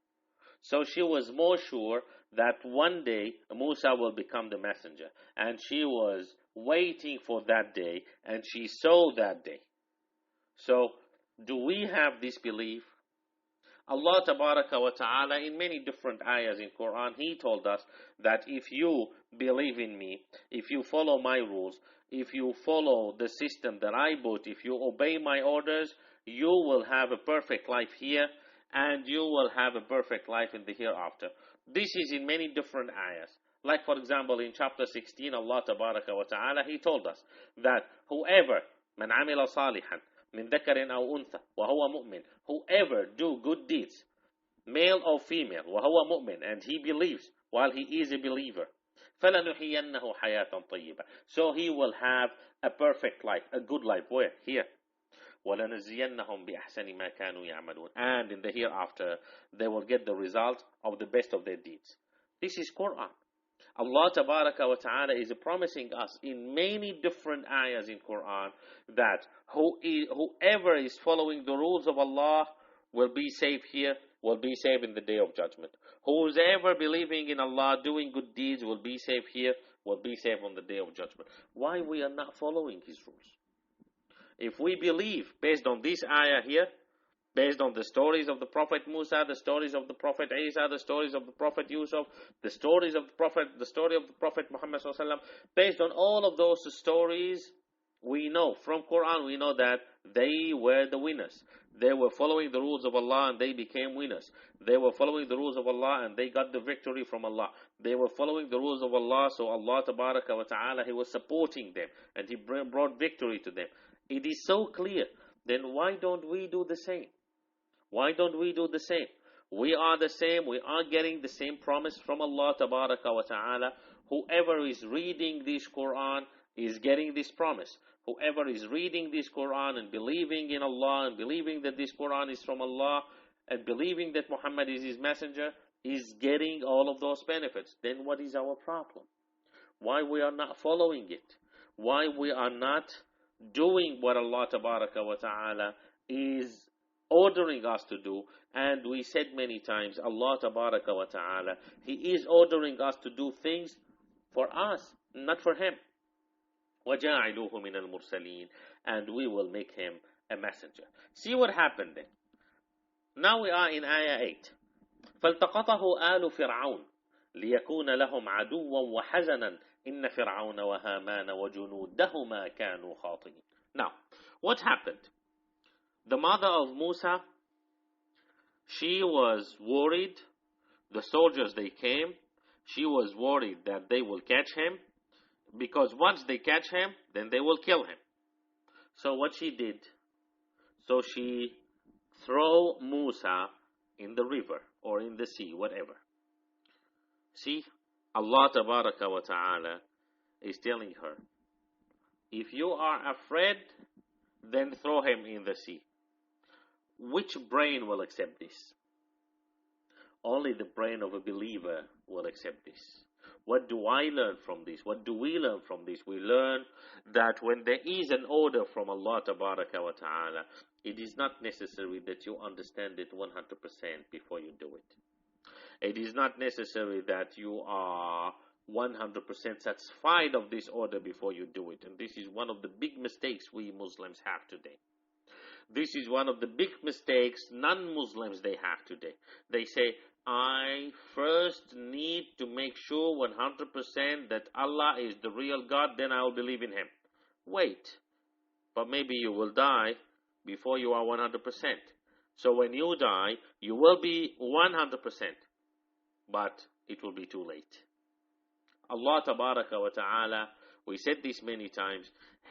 A: So she was more sure that one day Musa will become the messenger. And she was waiting for that day, and she saw that day. So, do we have this belief? Allah Tabaraka wa Ta'ala, in many different ayahs in Quran, He told us that if you believe in me, if you follow my rules, if you follow the system that I put, if you obey my orders, you will have a perfect life here, and you will have a perfect life in the hereafter. This is in many different ayahs. Like for example, in chapter 16, Allah Tabaraka wa Ta'ala, He told us that whoever, man amila salihan, min dhakarin aw untha, wa huwa mu'min, whoever do good deeds, male or female, wa huwa mu'min, and he believes while he is a believer, فَلَنُحِيَنَّهُ حَيَاةً طَيِّبًا. So he will have a perfect life, a good life. Where? Here. وَلَنَزِيَنَّهُمْ بِأَحْسَنِ مَا كَانُوا يَعْمَلُونَ. And in the hereafter, they will get the result of the best of their deeds. This is Quran. Allah Tabaraka wa Ta'ala is promising us in many different ayahs in Quran that whoever is following the rules of Allah will be safe here, will be safe in the day of judgment. Who's ever believing in Allah, doing good deeds, will be safe here, will be safe on the day of judgment. Why we are not following His rules? If we believe, based on this ayah here, based on the stories of the Prophet Musa, the stories of the Prophet Isa, the stories of the Prophet Yusuf, the stories of the Prophet, the story of the Prophet Muhammad sallallahu alaihi wasallam, based on all of those stories, we know from Quran, we know that they were the winners. They were following the rules of Allah and they became winners. They were following the rules of Allah and they got the victory from Allah. They were following the rules of Allah, so Allah Tabaraka wa Ta'ala, He was supporting them and He brought victory to them. It is so clear. Then why don't we do the same? Why don't we do the same? We are the same. We are getting the same promise from Allah Tabaraka wa Ta'ala. Whoever is reading this Quran is getting this promise. Whoever is reading this Quran and believing in Allah and believing that this Quran is from Allah and believing that Muhammad is His messenger is getting all of those benefits. Then what is our problem? Why we are not following it? Why we are not doing what Allah Tabaraka wa Ta'ala is ordering us to do? And we said many times, Allah Tabaraka wa Ta'ala, He is ordering us to do things for us, not for Him. وَجَاعِلُوهُ مِنَ الْمُرْسَلِينَ. And we will make him a messenger. See what happened then. Now we are in Ayah 8. فَالْتَقَطَهُ آلُ فِرْعَوْنَ لِيَكُونَ لَهُمْ عَدُوًّا وَحَزَنًا إِنَّ فِرْعَوْنَ وَهَامَانَ وَجُنُودَهُمَا كَانُوا خَاطِئِينَ. Now, what happened? The mother of Musa, she was worried. The soldiers, they came. She was worried that they will catch him, because once they catch him, then they will kill him. So what she did, so she threw Musa in the river or in the sea, whatever. See, Allah Tabaraka wa Ta'ala is telling her, if you are afraid, then throw him in the sea. Which brain will accept this? Only the brain of a believer will accept this. What do I learn from this? What do we learn from this? We learn that when there is an order from Allah Tabaraka wa Ta'ala, it is not necessary that you understand it 100% before you do it. It is not necessary that you are 100% satisfied of this order before you do it. And this is one of the big mistakes we Muslims have today. This is one of the big mistakes non-Muslims they have today. They say, I first need to make sure 100% that Allah is the real God, then I will believe in Him. Wait, but maybe you will die before you are 100%. So when you die, you will be 100%. But it will be too late. Allah Tabaraka wa Ta'ala, we said this many times,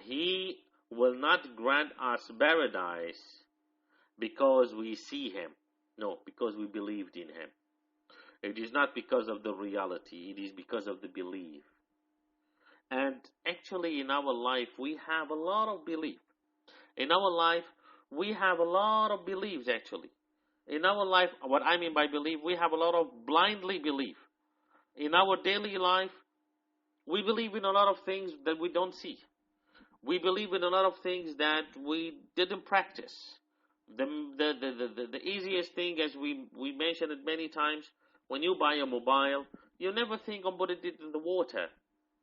A: He will not grant us paradise because we see Him. No, because we believed in Him. It is not because of the reality, it is because of the belief. And actually in our life, we have a lot of belief. In our life, we have a lot of beliefs actually. In our life, what I mean by belief, we have a lot of blindly belief. In our daily life, we believe in a lot of things that we don't see. We believe in a lot of things that we didn't practice. The easiest thing, as we mentioned it many times, when you buy a mobile, you never think of putting it in the water.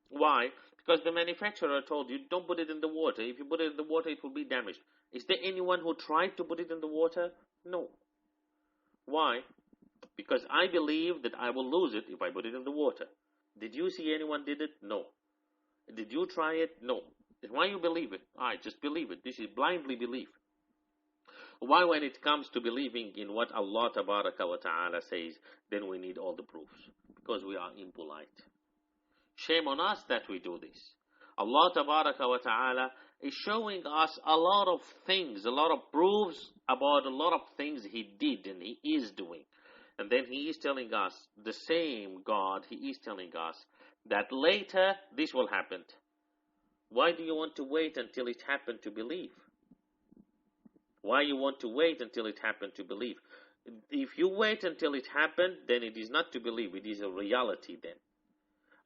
A: Why? Because the manufacturer told you, don't put it in the water. If you put it in the water, it will be damaged. Is there anyone who tried to put it in the water? No. Why? Because I believe that I will lose it if I put it in the water. Did you see anyone did it? No. Did you try it? No. Then why you believe it? I just believe it. This is blindly belief. Why, when it comes to believing in what Allah Tabaraka wa Ta'ala says, then we need all the proofs? Because we are impolite. Shame on us that we do this. Allah Tabaraka wa Ta'ala is showing us a lot of things, a lot of proofs about a lot of things He did and He is doing. And then He is telling us, the same God, He is telling us that later this will happen. Why do you want to wait until it happened to believe? Why you want to wait until it happened to believe? If you wait until it happened, then it is not to believe, it is a reality then.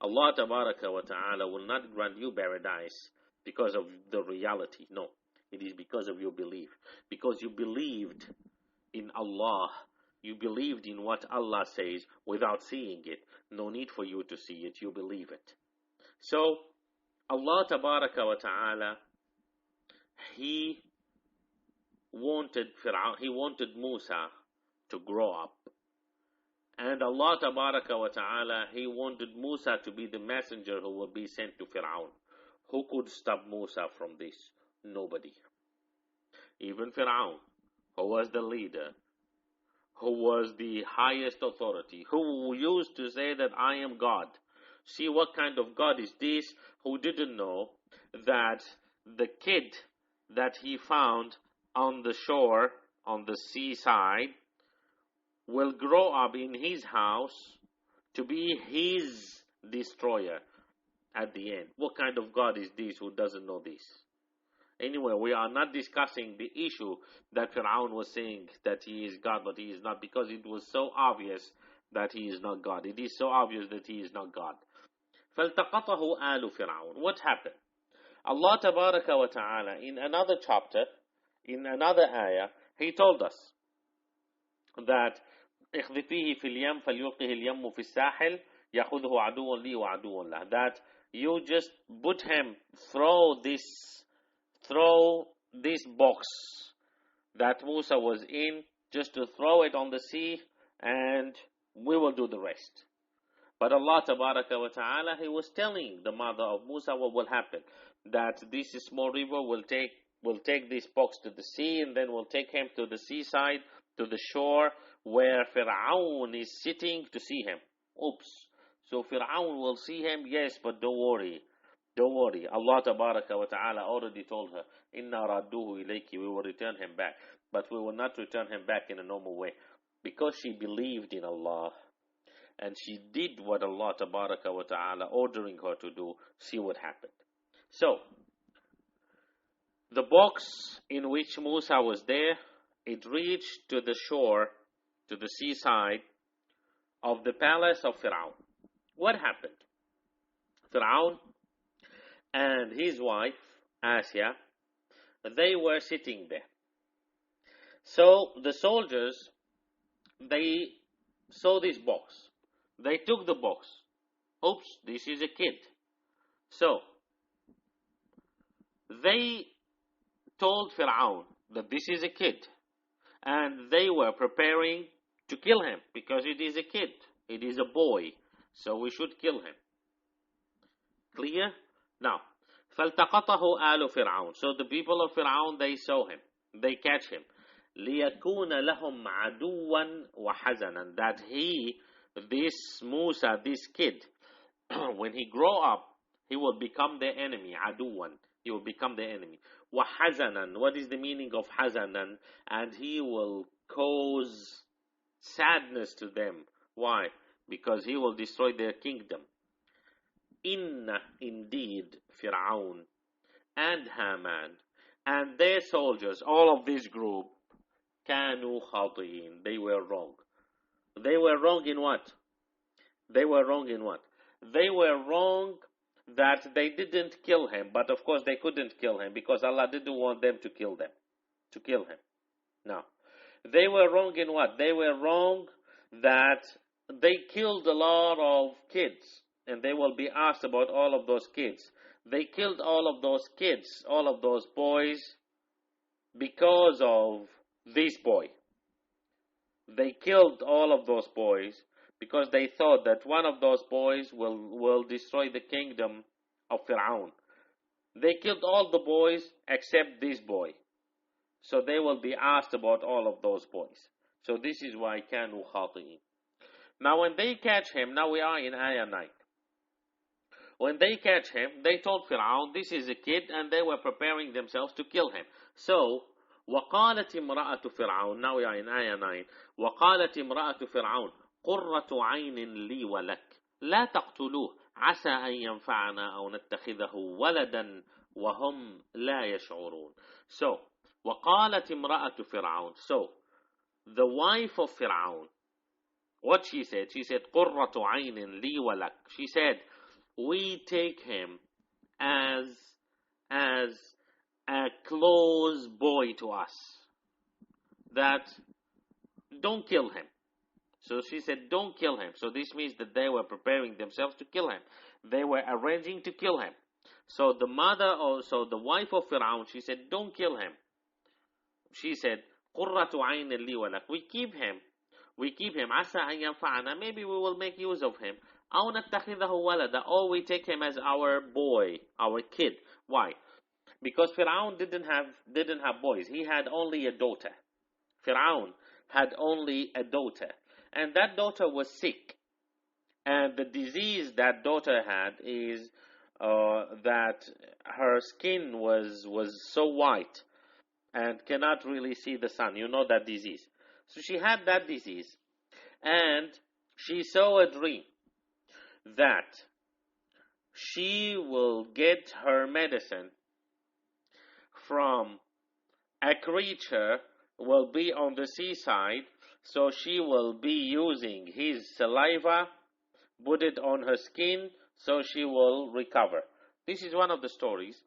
A: Allah Tabaraka wa Ta'ala will not grant you paradise because of the reality. No, it is because of your belief. Because you believed in Allah. You believed in what Allah says without seeing it. No need for you to see it. You believe it. So, Allah Tabaraka wa Ta'ala, He wanted Musa to grow up. And Allah Tabaraka wa Ta'ala, He wanted Musa to be the messenger who will be sent to Fir'aun. Who could stop Musa from this? Nobody. Even Fir'aun, who was the leader, who was the highest authority, who used to say that I am God. See what kind of God is this? Who didn't know that the kid that he found on the shore, on the seaside, will grow up in his house to be his destroyer at the end. What kind of God is this who doesn't know this? Anyway, we are not discussing the issue that Fir'aun was saying that he is God, but he is not, because it was so obvious that he is not God. It is so obvious that he is not God. فَالْتَقَطَهُ آلُ فِرْعَوْنَ. What happened? Allah Tabaraka wa Ta'ala, in another chapter, in another ayah, He told us that اخذفيه في اليم فليلقه اليم في الساحل يأخذه عدو لي وعدو له. That you just put him, throw this box that Musa was in, just to throw it on the sea, and we will do the rest. But Allah Tabaraka wa Ta'ala, He was telling the mother of Musa what will happen. That this small river will take this box to the sea, and then will take him to the seaside, to the shore, where Fir'aun is sitting to see him. Oops. So Fir'aun will see him, yes, but don't worry. Don't worry. Allah Tabaraka wa Ta'ala already told her, Inna radduhu ilayki, we will return him back. But we will not return him back in a normal way. Because she believed in Allah, and she did what Allah Tabaraka wa Ta'ala ordering her to do, see what happened. So, the box in which Musa was there, it reached to the shore, to the seaside of the palace of Fir'aun. What happened? Fir'aun and his wife, Asya, they were sitting there. So the soldiers, they saw this box. They took the box. Oops, this is a kid. So, they told Fir'aun that this is a kid. And they were preparing to kill him, because it is a kid. It is a boy. So we should kill him. Clear? Now, فَالْتَقَطَهُ آلُ فِرْعَوْنَ. So the people of Fir'aun, they saw him. They catch him. لِيَكُونَ لَهُمْ عَدُوًّا وَحَزَنًا. That he this Musa, this kid, when he grow up, he will become their enemy, aduwan. He will become their enemy. وَحَزَنًا. What is the meaning of hazanan? And he will cause sadness to them. Why? Because he will destroy their kingdom. Inna, indeed, Fir'aun and Haman and their soldiers, all of this group, kanu khati'in. They were wrong. They were wrong in what? They were wrong in what? They were wrong that they didn't kill him, but of course they couldn't kill him because Allah didn't want them to kill them, to kill him. No. They were wrong in what? They were wrong that they killed a lot of kids, and they will be asked about all of those kids. They killed all of those kids, all of those boys, because of this boy. They killed all of those boys because they thought that one of those boys will destroy the kingdom of Fir'aun. They killed all the boys except this boy. So they will be asked about all of those boys. So this is why kanu khati'in. Now when they catch him, now we are in Ayah 9. When they catch him, they told Fir'aun, this is a kid, and they were preparing themselves to kill him. So, وَقَالَتِ امْرَأَةُ فِرْعَوْنَ. Now we are in Ayah 9. وَقَالَتِ امْرَأَةُ فِرْعَوْنَ قُرَّةُ عَيْنٍ لِي وَلَكَ لَا تَقْتُلُوهُ عَسَىٰ أَن يَنْفَعَنَا أَوْ نَتَّخِذَهُ وَلَدًا وَهُمْ لَا يَشْعُرُونَ. So, وَقَالَتِ امْرَأَةُ فِرْعَوْنَ. So, the wife of Fir'aun, what she said? She said, قُرَّةُ عَيْنٍ لِي وَلَكَ. She said, we take him as a close boy to us. That, don't kill him. So she said, don't kill him. So this means that they were preparing themselves to kill him. They were arranging to kill him. So the mother, also the wife of Fir'aun, she said, don't kill him. She said, قُرَّةُ عَيْنٍ لِي وَلَكَ. We keep him. عَسَىٰ أَن يَنْفَعَنَا. Maybe we will make use of him. أَوْ نَتَّخِذَهُ وَلَدًا. Or we take him as our boy, our kid. Why? Because Fir'aun didn't have boys. He had only a daughter. Fir'aun had only a daughter. And that daughter was sick. And the disease that daughter had is that her skin was so white and cannot really see the sun. You know that disease. So she had that disease. And she saw a dream that she will get her medicine from a creature will be on the seaside, so she will be using his saliva, put it on her skin, so she will recover. This is one of the stories.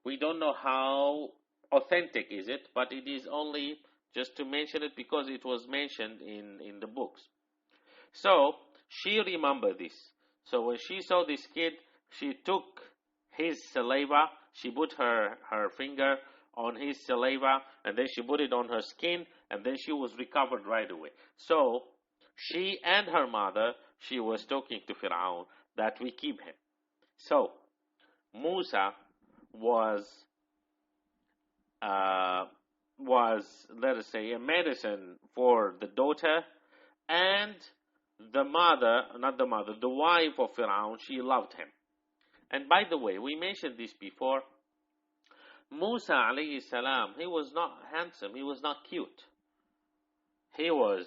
A: We don't know how authentic is it, but it is only just to mention it because it was mentioned in the books. So she remembered this. So when she saw this kid, she took his saliva, she put her finger on his saliva, and then she put it on her skin, and then she was recovered right away. So she and her mother, she was talking to Fir'aun that we keep him. So Musa was let us say a medicine for the daughter, and the wife of Fir'aun, she loved him. And by the way, we mentioned this before. Musa alayhi salam, he was not handsome, he was not cute. He was,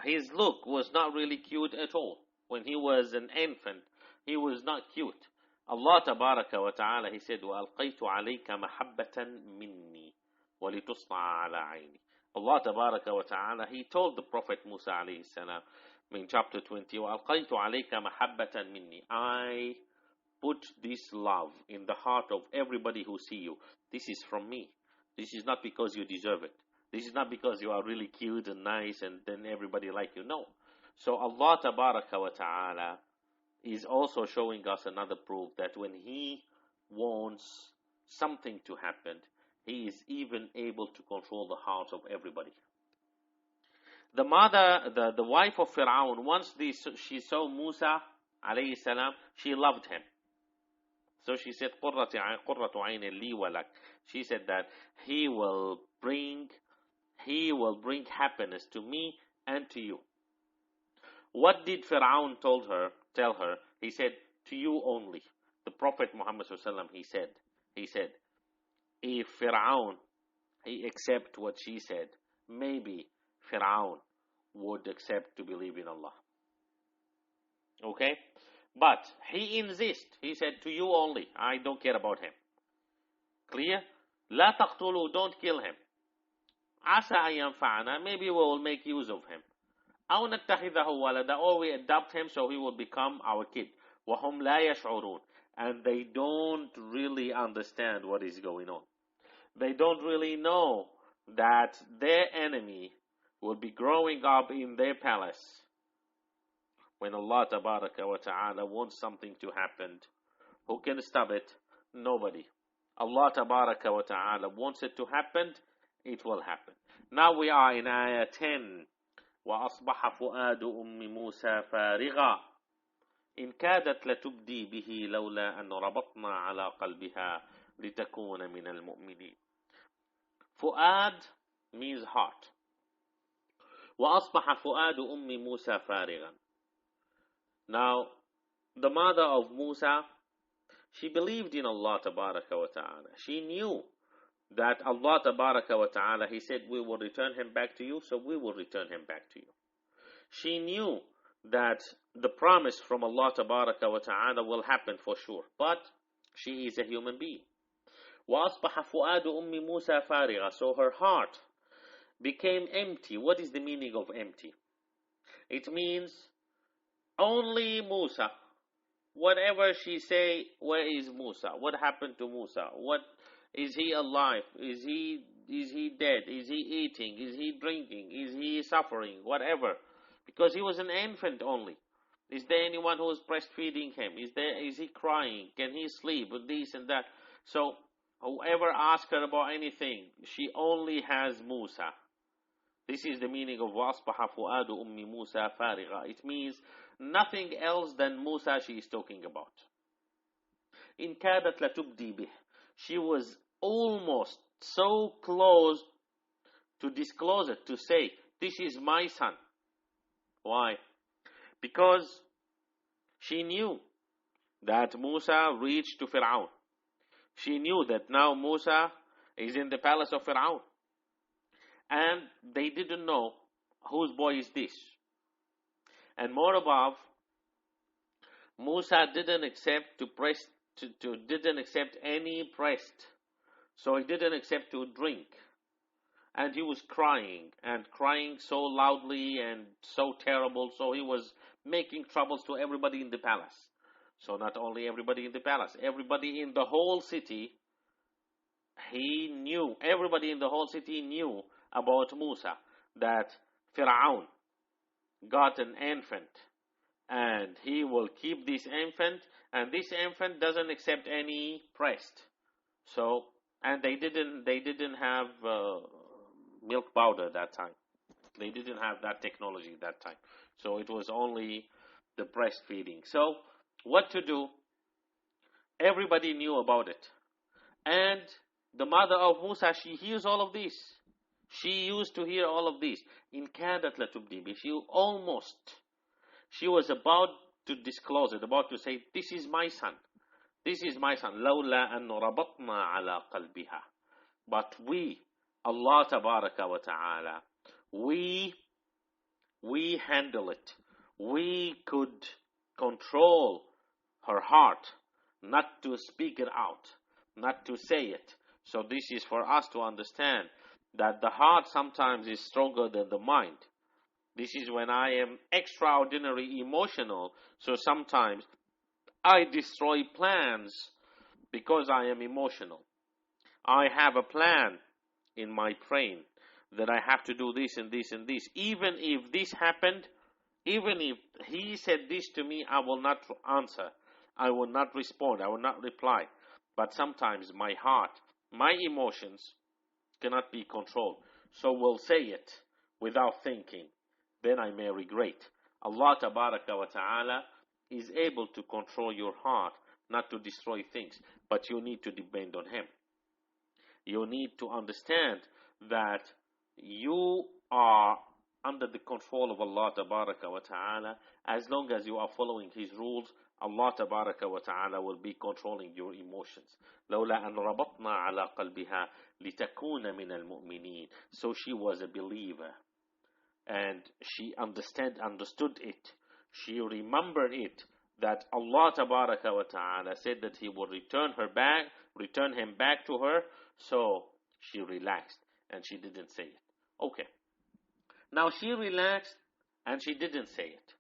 A: his look was not really cute at all. When he was an infant, he was not cute. Allah tabaraka wa ta'ala, he said, وَأَلْقَيْتُ عَلَيْكَ مَحَبَّةً مِّنِّي وَلِتُصْنَعَ عَلَى عَيْنِي. Allah tabaraka wa ta'ala, he told the Prophet Musa alayhi salam in chapter 20, وَأَلْقَيْتُ عَلَيْكَ مَحَبَّةً مِّنِّي. I put this love in the heart of everybody who see you. This is from me. This is not because you deserve it. This is not because you are really cute and nice and then everybody like you. No. So Allah tabaraka wa ta'ala is also showing us another proof that when He wants something to happen, He is even able to control the hearts of everybody. The mother, the wife of Fir'aun, once she saw Musa alayhi salam, she loved him. So she said, قُرَّةُ عَيْنٍ لِي وَلَكَ. She said that he will bring happiness to me and to you. What did Fir'aun tell her? He said, to you only. The Prophet Muhammad ﷺ, he said, if Fir'aun, he accept what she said, maybe Fir'aun would accept to believe in Allah. Okay? But he insists. He said, to you only. I don't care about him. Clear? لا تقتلوا, don't kill him. عسى أن ينفعنا, maybe we will make use of him. أو نتخذه ولدا, or we adopt him so he will become our kid. وهم لا يشعرون. And they don't really understand what is going on. They don't really know that their enemy will be growing up in their palace. When Allah Tabaraka wa Ta'ala wants something to happen, who can stop it? Nobody. Allah Tabaraka wa Ta'ala wants it to happen, it will happen. Now we are in Ayah 10. وَأَصْبَحَ فُؤَادُ أُمِّ مُوسَى فَارِغًا إِنْ كَادَتْ لَتُبْدِي بِهِ لَوْلَا أَنْ رَبَطْنَا عَلَى قَلْبِهَا لِتَكُونَ مِنَ الْمُؤْمِنِينَ. Fu'ad means heart. وَأَصْبَحَ فُؤَادُ أُمِّ مُوسَى فَارِغًا. Now, the mother of Musa, she believed in Allah Tabaraka wa Ta'ala. She knew that Allah Tabaraka wa Ta'ala, He said, we will return him back to you, so we will return him back to you. She knew that the promise from Allah Tabaraka wa Ta'ala will happen for sure. But she is a human being. وَأَصْبَحَ فُؤَادُ أُمِّ مُوسَى فَارِغًا. So her heart became empty. What is the meaning of empty? It means only Musa. Whatever she say, where is Musa? What happened to Musa? What is he alive? Is he dead? Is he eating? Is he drinking? Is he suffering? Whatever. Because he was an infant only. Is there anyone who is breastfeeding him? Is he crying? Can he sleep? With this and that. So whoever asks her about anything, she only has Musa. This is the meaning of وَأَصْبَحَ فُؤَادُ أُمِّ مُوسَى فَارِغًا. It means nothing else than Musa she is talking about. إِنْ كَادَتْ لَتُبْدِي بِهِ. She was almost so close to disclose it, to say, this is my son. Why? Because she knew that Musa reached to Fir'aun. She knew that now Musa is in the palace of Fir'aun. And they didn't know whose boy is this. And more above, Musa didn't accept didn't accept any breast. So he didn't accept to drink. And he was crying so loudly and so terrible. So he was making troubles to everybody in the palace. So not only everybody in the palace, everybody in the whole city, everybody in the whole city knew about Musa, that Fir'aun got an infant and he will keep this infant, and this infant doesn't accept any breast. So, and they didn't have milk powder that time. They didn't have that technology that time. So it was only the breastfeeding. So what to do? Everybody knew about it. And the mother of Musa, she hears all of this. She used to hear all of this. In كَادَتْ لَتُبْدِي بِهِ. She was about to disclose it, about to say, this is my son. This is my son. لَوْلَا أَنْ رَبَطْنَا عَلَى قَلْبِهَا. But we, Allah Tabaraka wa Ta'ala, we handle it. We could control her heart, not to speak it out, not to say it. So this is for us to understand that the heart sometimes is stronger than the mind. This is when I am extraordinarily emotional. So sometimes I destroy plans because I am emotional. I have a plan in my brain that I have to do this and this and this. Even if this happened, even if he said this to me, I will not answer. I will not respond. I will not reply. But sometimes my heart, my emotions cannot be controlled. So we'll say it without thinking. Then I may regret. Allah Tabaraka wa Ta'ala is able to control your heart, not to destroy things. But you need to depend on Him. You need to understand that you are under the control of Allah tabaraka wa ta'ala. As long as you are following His rules, Allah tabaraka wa ta'ala will be controlling your emotions. لولا أن ربطنا على قلبها لتكون من المؤمنين. So she was a believer, and she understood it. She remembered it, that Allah tabaraka wa ta'ala said that He will return him back to her. So she relaxed and she didn't say it. Okay. Now she relaxed and she didn't say it.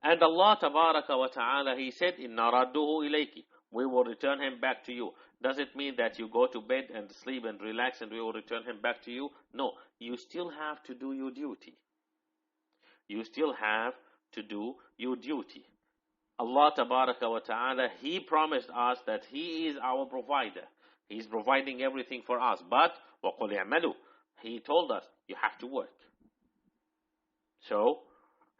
A: And Allah tabaraka wa ta'ala, He said, Inna radduhu ilayki. We will return him back to you. Does it mean that you go to bed and sleep and relax and we will return him back to you? No. You still have to do your duty. You still have to do your duty. Allah tabaraka wa ta'ala, He promised us that He is our provider. He is providing everything for us. But, وَقُلْ اعْمَلُوا, He told us, you have to work. So,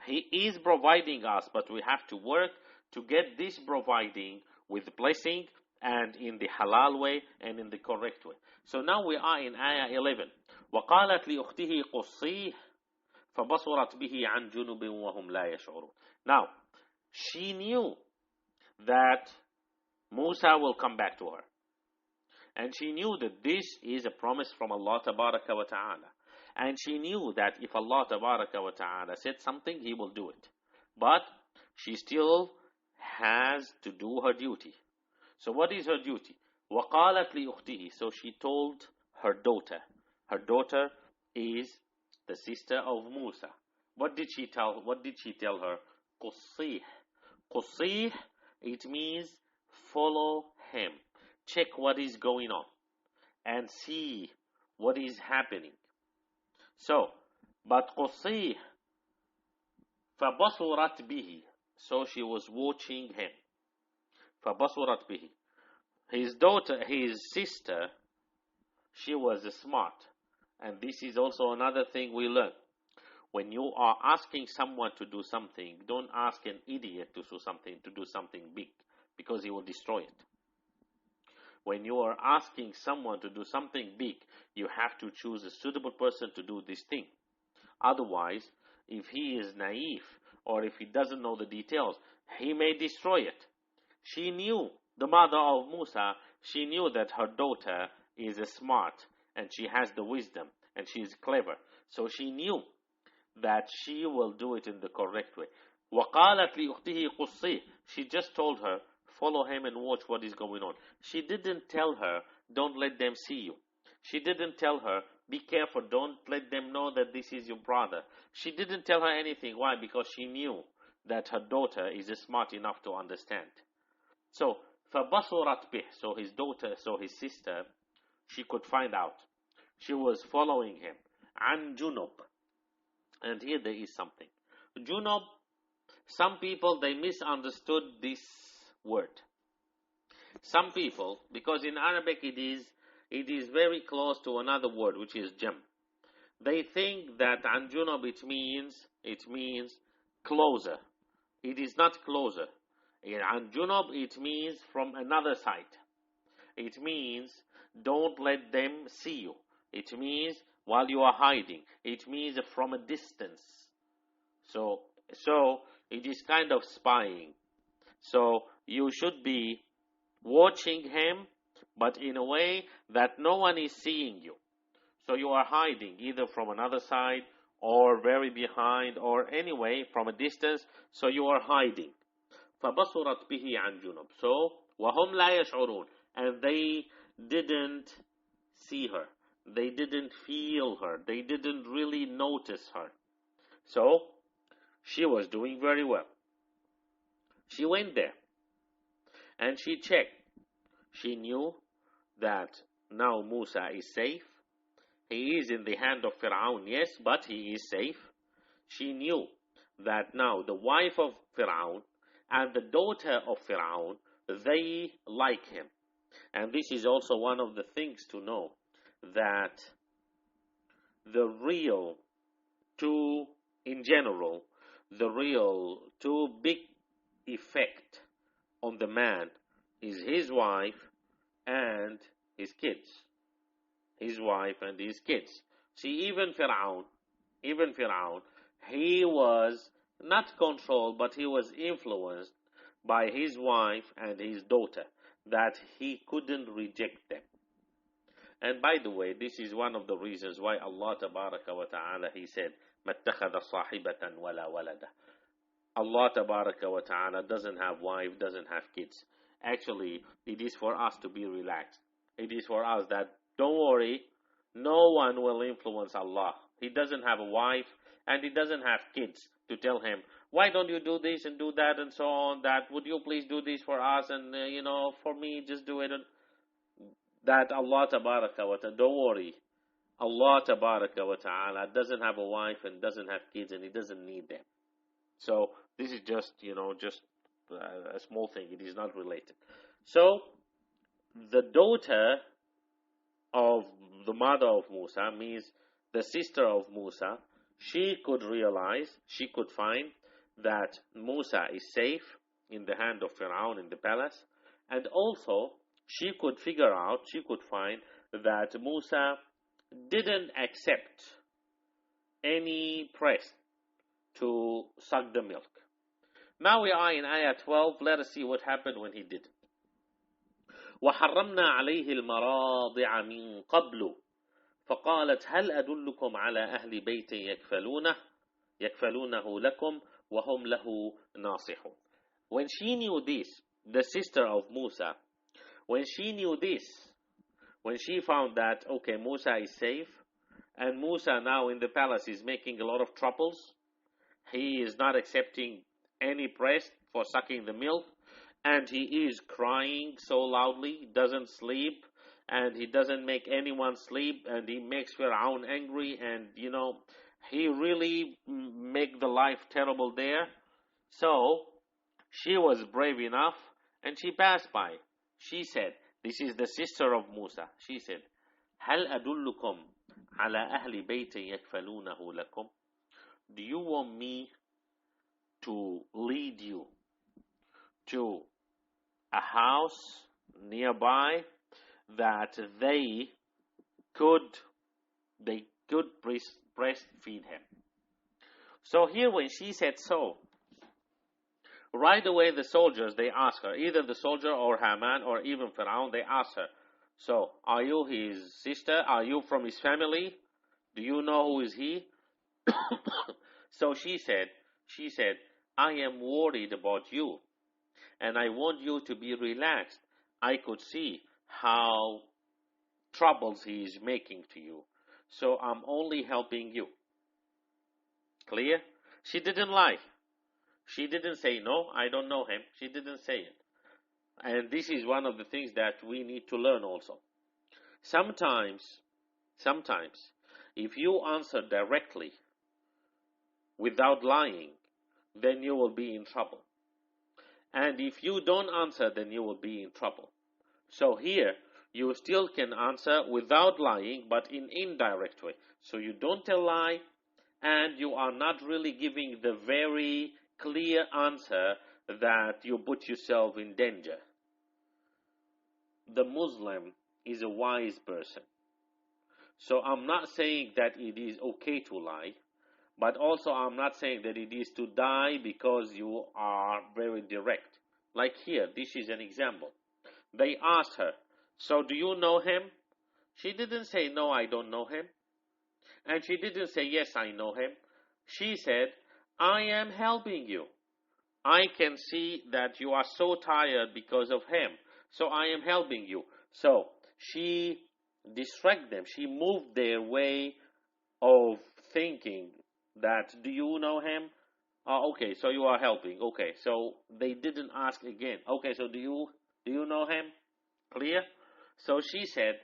A: He is providing us, but we have to work to get this providing with blessing and in the halal way and in the correct way. So now we are in Ayah 11. وَقَالَتْ لِأُخْتِهِ قُصِّيهِ فَبَصُرَتْ بِهِ عَنْ جُنُبٍ وَهُمْ لَا يَشْعُرُونَ. Now, she knew that Musa will come back to her. And she knew that this is a promise from Allah tabaraka wa ta'ala. And she knew that if Allah tabaraka wa ta'ala said something, He will do it. But she still has to do her duty. So what is her duty? وَقَالَتْ لِأُخْتِهِ. So she told her daughter. Her daughter is the sister of Musa. What did she tell her? قُصِّيهِ. قُصِّيهِ, it means follow him. Check what is going on and see what is happening. So, but قُصِّيهِ فَبَصُرَتْ بِهِ. So she was watching him. فَبَصُرَتْ بِهِ. His daughter, his sister, she was smart. And this is also another thing we learn. When you are asking someone to do something, don't ask an idiot to do something big, because he will destroy it. When you are asking someone to do something big, you have to choose a suitable person to do this thing. Otherwise, if he is naive or if he doesn't know the details, he may destroy it. She knew, the mother of Musa, she knew that her daughter is smart and she has the wisdom and she is clever. So she knew that she will do it in the correct way. وَقَالَتْ لِأُخْتِهِ قُصِّيهِ. She just told her, follow him and watch what is going on. She didn't tell her, don't let them see you. She didn't tell her, be careful, don't let them know that this is your brother. She didn't tell her anything. Why? Because she knew that her daughter is smart enough to understand. So, فَبَصُرَتْ بِهِ. So his daughter, so his sister, she could find out. She was following him. عَنْ جُنُبٍ. And here there is something. Junub, some people, they misunderstood this word. Some people, because in Arabic it is very close to another word, which is jam. They think that an junub it means closer. It is not closer. An junub it means from another side. It means don't let them see you. It means while you are hiding. It means from a distance. So it is kind of spying. So you should be watching him, but in a way that no one is seeing you. So you are hiding either from another side or very behind or anyway from a distance. So you are hiding. فَبَصُرَتْ بِهِ عَنْ جُنُبٍ. So وَهُمْ لَا يَشْعُرُونَ. And they didn't see her. They didn't feel her. They didn't really notice her. So she was doing very well. She went there and she checked. She knew that now Musa is safe. He is in the hand of Fir'aun, yes, but he is safe. She knew that now the wife of Fir'aun and the daughter of Fir'aun, they like him. And this is also one of the things to know, that the real two, in general, the real two big effect on the man is his wife and his kids. His wife and his kids. See, even Fir'aun, even Fir'aun, he was not controlled, but he was influenced by his wife and his daughter, that he couldn't reject them. And by the way, this is one of the reasons why Allah Tabaraka wa Ta'ala, He said, مَتَّخَذَ صَاحِبَةً وَلَا وَلَدًا. Allah Tabaraka wa Ta'ala doesn't have wife, doesn't have kids. Actually, it is for us to be relaxed. It is for us that, don't worry, no one will influence Allah. He doesn't have a wife and he doesn't have kids to tell him, why don't you do this and do that and so on, that would you please do this for us and for me just do it. That Allah Tabaraka wa Ta'ala, don't worry, Allah Tabaraka wa Ta'ala doesn't have a wife and doesn't have kids and He doesn't need them. So this is just a small thing. It is not related. So the daughter of the mother of Musa, means the sister of Musa, she could realize, she could find that Musa is safe in the hand of Fir'aun in the palace, and also she could figure out, she could find that Musa didn't accept any press to suck the milk. Now we are in Ayat 12. Let us see what happened when he did. وَحَرَّمْنَا عَلَيْهِ الْمَرَاضِعَ مِنْ قَبْلُ فَقَالَتْ هَلْ أَدُلُّكُمْ عَلَى أَهْلِ بَيْتٍ يَكْفَلُونَهُ لَكُمْ وَهُمْ لَهُ نَاصِحُونَ. When she knew this, the sister of Musa, when she knew this, when she found that, okay, Musa is safe, and Musa now in the palace is making a lot of troubles, he is not accepting any praise for sucking the milk, and he is crying so loudly, doesn't sleep, and he doesn't make anyone sleep, and he makes Fir'aun angry, and he really make the life terrible there. So she was brave enough, and she passed by. She said, this is the sister of Musa. She said, هل أدلكم على أهل بيت يكفلونه لكم? Do you want me to lead you to a house nearby that they could breastfeed him? So here when she said so, right away the soldiers, they ask her, either the soldier or Haman or even Pharaoh, they ask her, so are you his sister? Are you from his family? Do you know who is he? So she said, I am worried about you and I want you to be relaxed. I could see how troubles he is making to you. So I'm only helping you. Clear? She didn't lie. She didn't say, no, I don't know him. She didn't say it. And this is one of the things that we need to learn also. Sometimes, if you answer directly without lying, then you will be in trouble. And if you don't answer, then you will be in trouble. So here, you still can answer without lying, but in indirect way. So you don't tell lie, and you are not really giving the very clear answer that you put yourself in danger. The Muslim is a wise person. So I'm not saying that it is okay to lie, but also I'm not saying that it is to die because you are very direct. Like here, this is an example. They asked her, so do you know him? She didn't say, no, I don't know him. And she didn't say, yes, I know him. She said, I am helping you. I can see that you are so tired because of him. So I am helping you. So she distracted them. She moved their way of thinking that, do you know him? Okay, so you are helping. Okay, so they didn't ask again. Okay, so do you know him? Clear? So she said,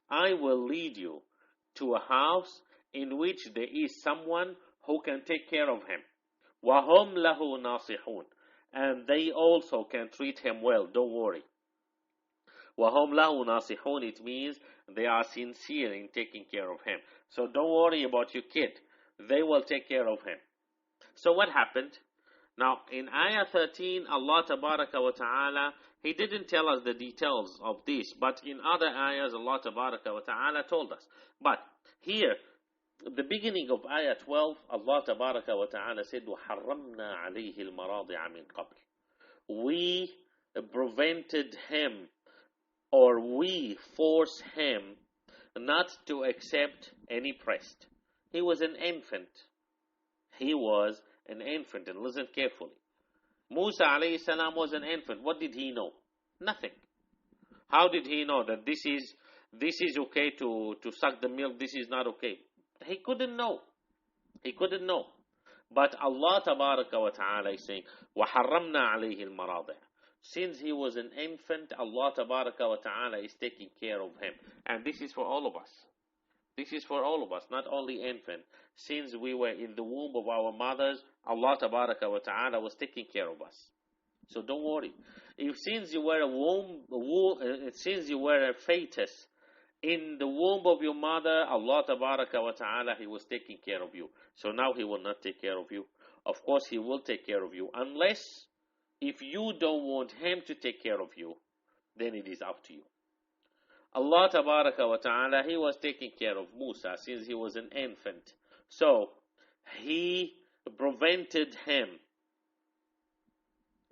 A: I will lead you to a house in which there is someone who can take care of him. وَهُمْ لَهُ نَاصِحُونَ. And they also can treat him well, don't worry. وَهُمْ لَهُ نَاصِحُونَ, it means they are sincere in taking care of him. So don't worry about your kid. They will take care of him. So what happened? Now in Ayah 13, Allah Tabaraka wa Ta'ala, He didn't tell us the details of this, but in other ayahs Allah Tabaraka wa Ta'ala told us. But here, the beginning of Ayah 12, Allah Tabaraka wa Ta'ala said, وَحَرَّمْنَا عَلَيْهِ الْمَرَاضِعَ مِنْ قَبْلِ. We prevented him, or we forced him not to accept any breast. He was an infant. He was an infant, and listen carefully. Musa alayhi salam was an infant. What did he know? Nothing. How did he know that this is okay to suck the milk, this is not okay? He couldn't know. He couldn't know. But Allah Tabaraka wa Ta'ala is saying, وَحَرَّمْنَا عَلَيْهِ الْمَرَاضِعَ. Since he was an infant, Allah Tabaraka wa Ta'ala is taking care of him. And this is for all of us. This is for all of us, not only infant. Since we were in the womb of our mothers, Allah Tabaraka wa Ta'ala was taking care of us. So don't worry. If since you were since you were a fetus in the womb of your mother, Allah Tabaraka wa Ta'ala, He was taking care of you. So now He will not take care of you. Of course, He will take care of you. Unless, if you don't want Him to take care of you, then it is up to you. Allah Tabaraka wa Ta'ala, He was taking care of Musa since he was an infant. So, He prevented him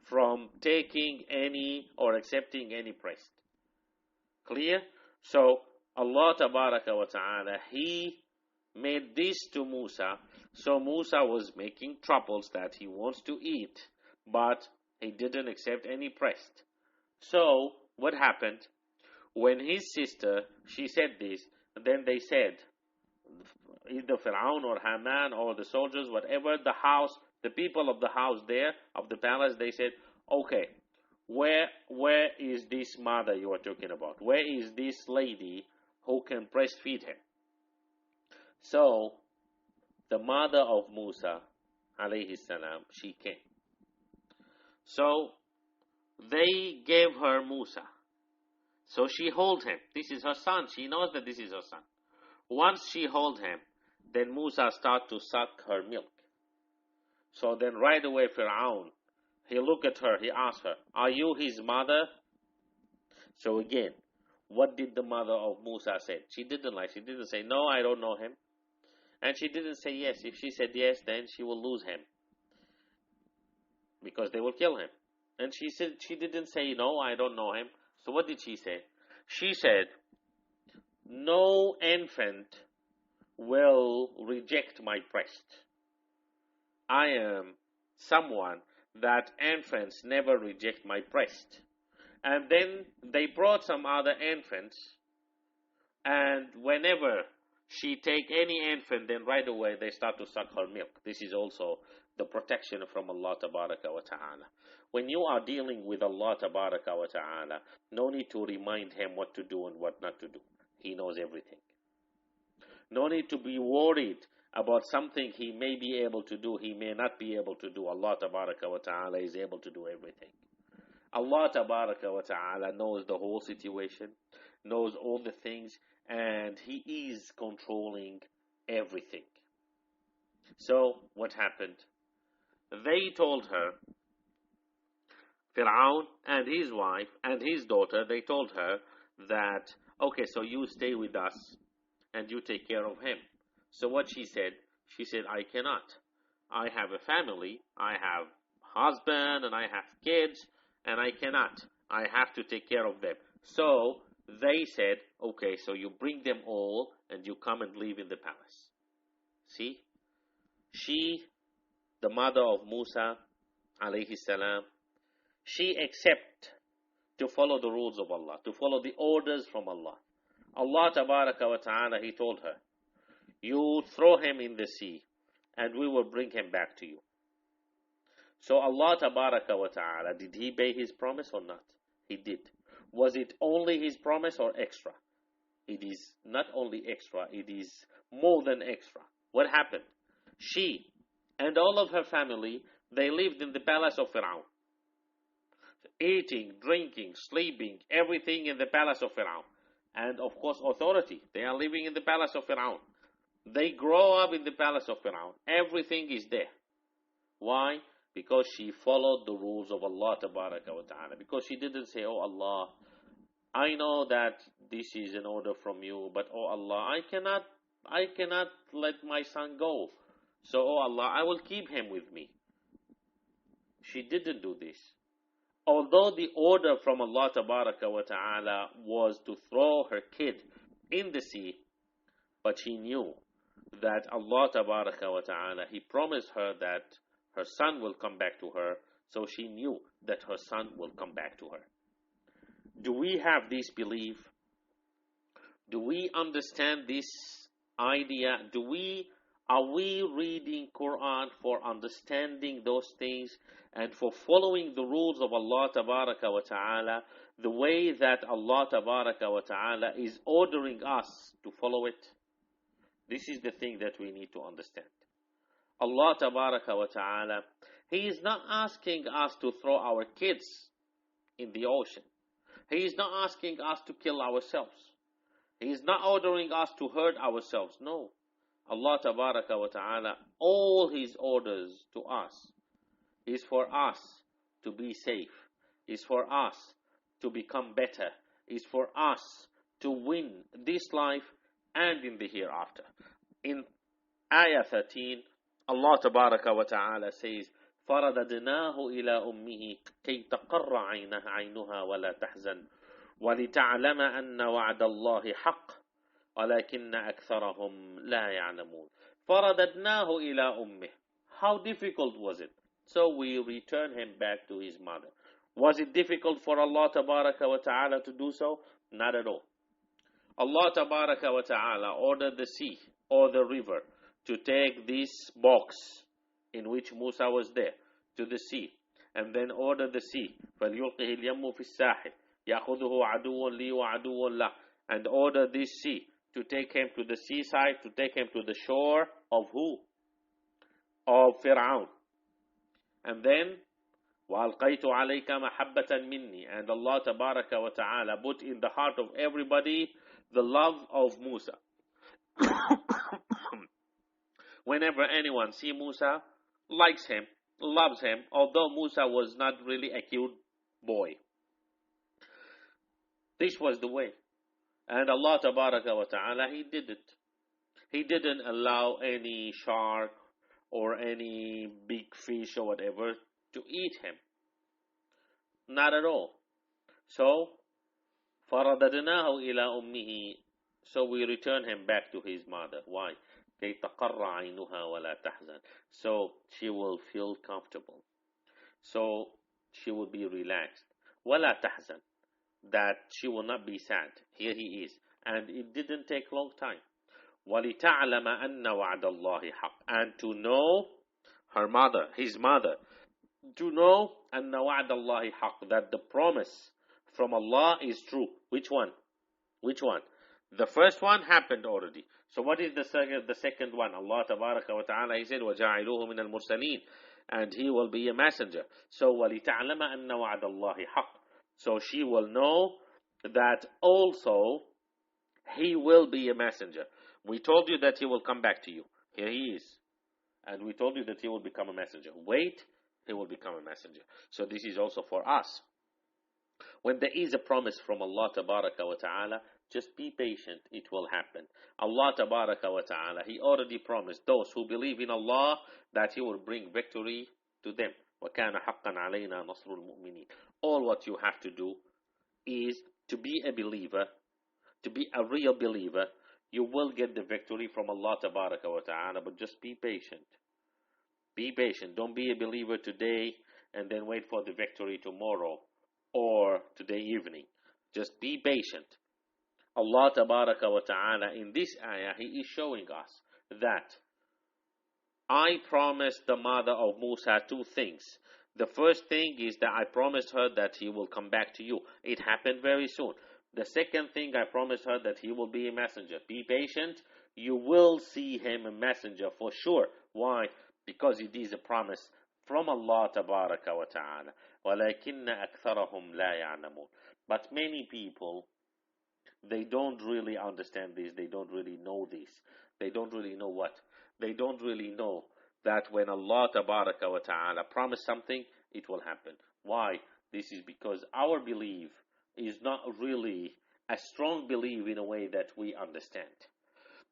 A: from taking any or accepting any breast. Clear? So, Allah Tabaraka wa Ta'ala, He made this to Musa. So Musa was making troubles that he wants to eat, but he didn't accept any breast. So, what happened? When his sister, she said this, then they said, either Fir'aun or Haman or the soldiers, whatever, the house, the people of the house there, of the palace, they said, okay, where is this mother you are talking about? Where is this lady who can breastfeed him? So, the mother of Musa, alayhi salam, she came. So, they gave her Musa. So she held him. This is her son. She knows that this is her son. Once she held him, then Musa started to suck her milk. So then right away Fir'aun, he looked at her, he asked her, are you his mother? So again, what did the mother of Musa say? She didn't lie. She didn't say, no, I don't know him. And she didn't say yes. If she said yes, then she will lose him, because they will kill him. And she said, she didn't say, no, I don't know him. So what did she say? She said, no infant will reject my breast. I am someone that infants never reject my breast. And then they brought some other infants, and whenever she take any infant, then right away they start to suck her milk. This is also the protection from Allah Tabaraka wa Ta'ala. When you are dealing with Allah Tabaraka wa Ta'ala, no need to remind Him what to do and what not to do. He knows everything. No need to be worried about something He may be able to do, He may not be able to do. Allah Tabaraka wa Ta'ala is able to do everything. Allah Tabaraka wa Ta'ala knows the whole situation, knows all the things, and He is controlling everything. So, what happened? They told her, Fir'aun and his wife and his daughter, they told her that, okay, so you stay with us and you take care of him. So what she said, I cannot. I have a family, I have husband and I have kids, and I cannot. I have to take care of them. So they said, okay, so you bring them all and you come and live in the palace. See? She, the mother of Musa, alayhi salam, she accepted to follow the rules of Allah, to follow the orders from Allah. Allah Tabaraka wa Ta'ala, He told her, you throw him in the sea and we will bring him back to you. So Allah Tabaraka wa Ta'ala, did He pay His promise or not? He did. Was it only His promise or extra? It is not only extra, it is more than extra. What happened? She and all of her family, they lived in the palace of Fir'aun. Eating, drinking, sleeping, everything in the palace of Fir'aun. And of course authority. They are living in the palace of Fir'aun. They grow up in the palace of Fir'aun. Everything is there. Why? Because she followed the rules of Allah Tabaraka wa Ta'ala. Because she didn't say, oh Allah, I know that this is an order from you, but oh Allah, I cannot I cannot let my son go. So, oh Allah, I will keep him with me. She didn't do this. Although the order from Allah Tabaraka wa Ta'ala was to throw her kid in the sea, but she knew that Allah Tabaraka wa Ta'ala, He promised her that her son will come back to her, so she knew that her son will come back to her. Do we have this belief? Do we understand this idea? Are we reading Quran for understanding those things and for following the rules of Allah Tabaraka wa Ta'ala the way that Allah Tabaraka wa Ta'ala is ordering us to follow it? This is the thing that we need to understand. Allah Tabaraka wa Ta'ala, He is not asking us to throw our kids in the ocean. He is not asking us to kill ourselves. He is not ordering us to hurt ourselves. No. Allah Tabaraka wa Ta'ala, all His orders to us is for us to be safe, is for us to become better, is for us to win this life and in the hereafter. In Ayat 13, Allah Tabaraka wa Ta'ala says, فَرَدَدْنَاهُ إِلَىٰ أُمِّهِ كَيْ تَقَرَّ عَيْنُهَا وَلَا تَحْزَنْ وَلِتَعْلَمَ أَنَّ وَعْدَ اللَّهِ حَقٌّ وَلَكِنَّ أَكْثَرَهُمْ لَا يَعْلَمُونَ. فَرَدَدْنَاهُ إِلَىٰ أُمِّهِ. How difficult was it? So we return him back to his mother. Was it difficult for Allah Tabaraka wa Ta'ala to do so? Not at all. Allah Tabaraka wa Ta'ala ordered the sea or the river to take this box in which Musa was there to the sea, and then ordered the sea فَلْيُلْقِهِ الْيَمُّ فِي السَّاحِلِ يَأْخُذُهُ عَدُوٌ لِي وَعَدُوٌ لَهُ, and ordered this sea to take him to the seaside, to take him to the shore of who? Of Fir'aun. And then وَأَلْقَيْتُ عَلَيْكَ مَحَبَّةً مِنِّي, and Allah Tabaraka wa Ta'ala put in the heart of everybody the love of Musa. Whenever anyone sees Musa, likes him, loves him, although Musa was not really a cute boy. This was the way. And Allah Tabaraka wa Ta'ala, He did it. He didn't allow any shark or any big fish or whatever to eat him. Not at all. So, فَرَدَدْنَاهُ إِلَىٰ أُمِّهِ, so we return him back to his mother. Why? كَيْ تَقَرَّ عَيْنُهَا وَلَا تَحْزَنْ, so she will feel comfortable. So she will be relaxed. وَلَا تَحْزَنْ, that she will not be sad. Here he is. And it didn't take long time. وَلِتَعْلَمَ أَنَّ وَعْدَ اللَّهِ حَقٌّ, and to know her mother, his mother, to know أَنَّ وَعْدَ اللَّهِ حَقٌّ, that the promise from Allah is true. Which one? Which one? The first one happened already. So what is the second one? Allah Tabaraka wa Ta'ala, He said, وَجَعِلُوهُ مِنَ الْمُرْسَلِينَ, and he will be a messenger. So وَلِتَعْلَمَ أَنَّ وَعْدَ اللَّهِ حَقٌّ, so she will know that also he will be a messenger. We told you that he will come back to you. Here he is. And we told you that he will become a messenger. Wait, he will become a messenger. So this is also for us. When there is a promise from Allah Tabaraka wa Ta'ala, just be patient, it will happen. Allah Tabaraka wa Ta'ala, He already promised those who believe in Allah that He will bring victory to them. وَكَانَ حَقًّا عَلَيْنَا نَصْرُ الْمُؤْمِنِينَ. All what you have to do is to be a believer, to be a real believer. You will get the victory from Allah Tabaraka wa Ta'ala, but just be patient. Be patient. Don't be a believer today and then wait for the victory tomorrow or today evening. Just be patient. Allah Tabaraka wa Ta'ala in this ayah, He is showing us that I promised the mother of Musa two things. The first thing is that I promised her that he will come back to you. It happened very soon. The second thing, I promised her that he will be a messenger. Be patient. You will see him a messenger for sure. Why? Because it is a promise from Allah Tabaraka wa Ta'ala. وَلَكِنَّ أَكْثَرَهُمْ لَا يَعْلَمُونَ. But many people, they don't really understand this. They don't really know this. They don't really know what? They don't really know that when Allah Tabaraka wa Ta'ala promised something, it will happen. Why? This is because our belief is not really a strong belief in a way that we understand.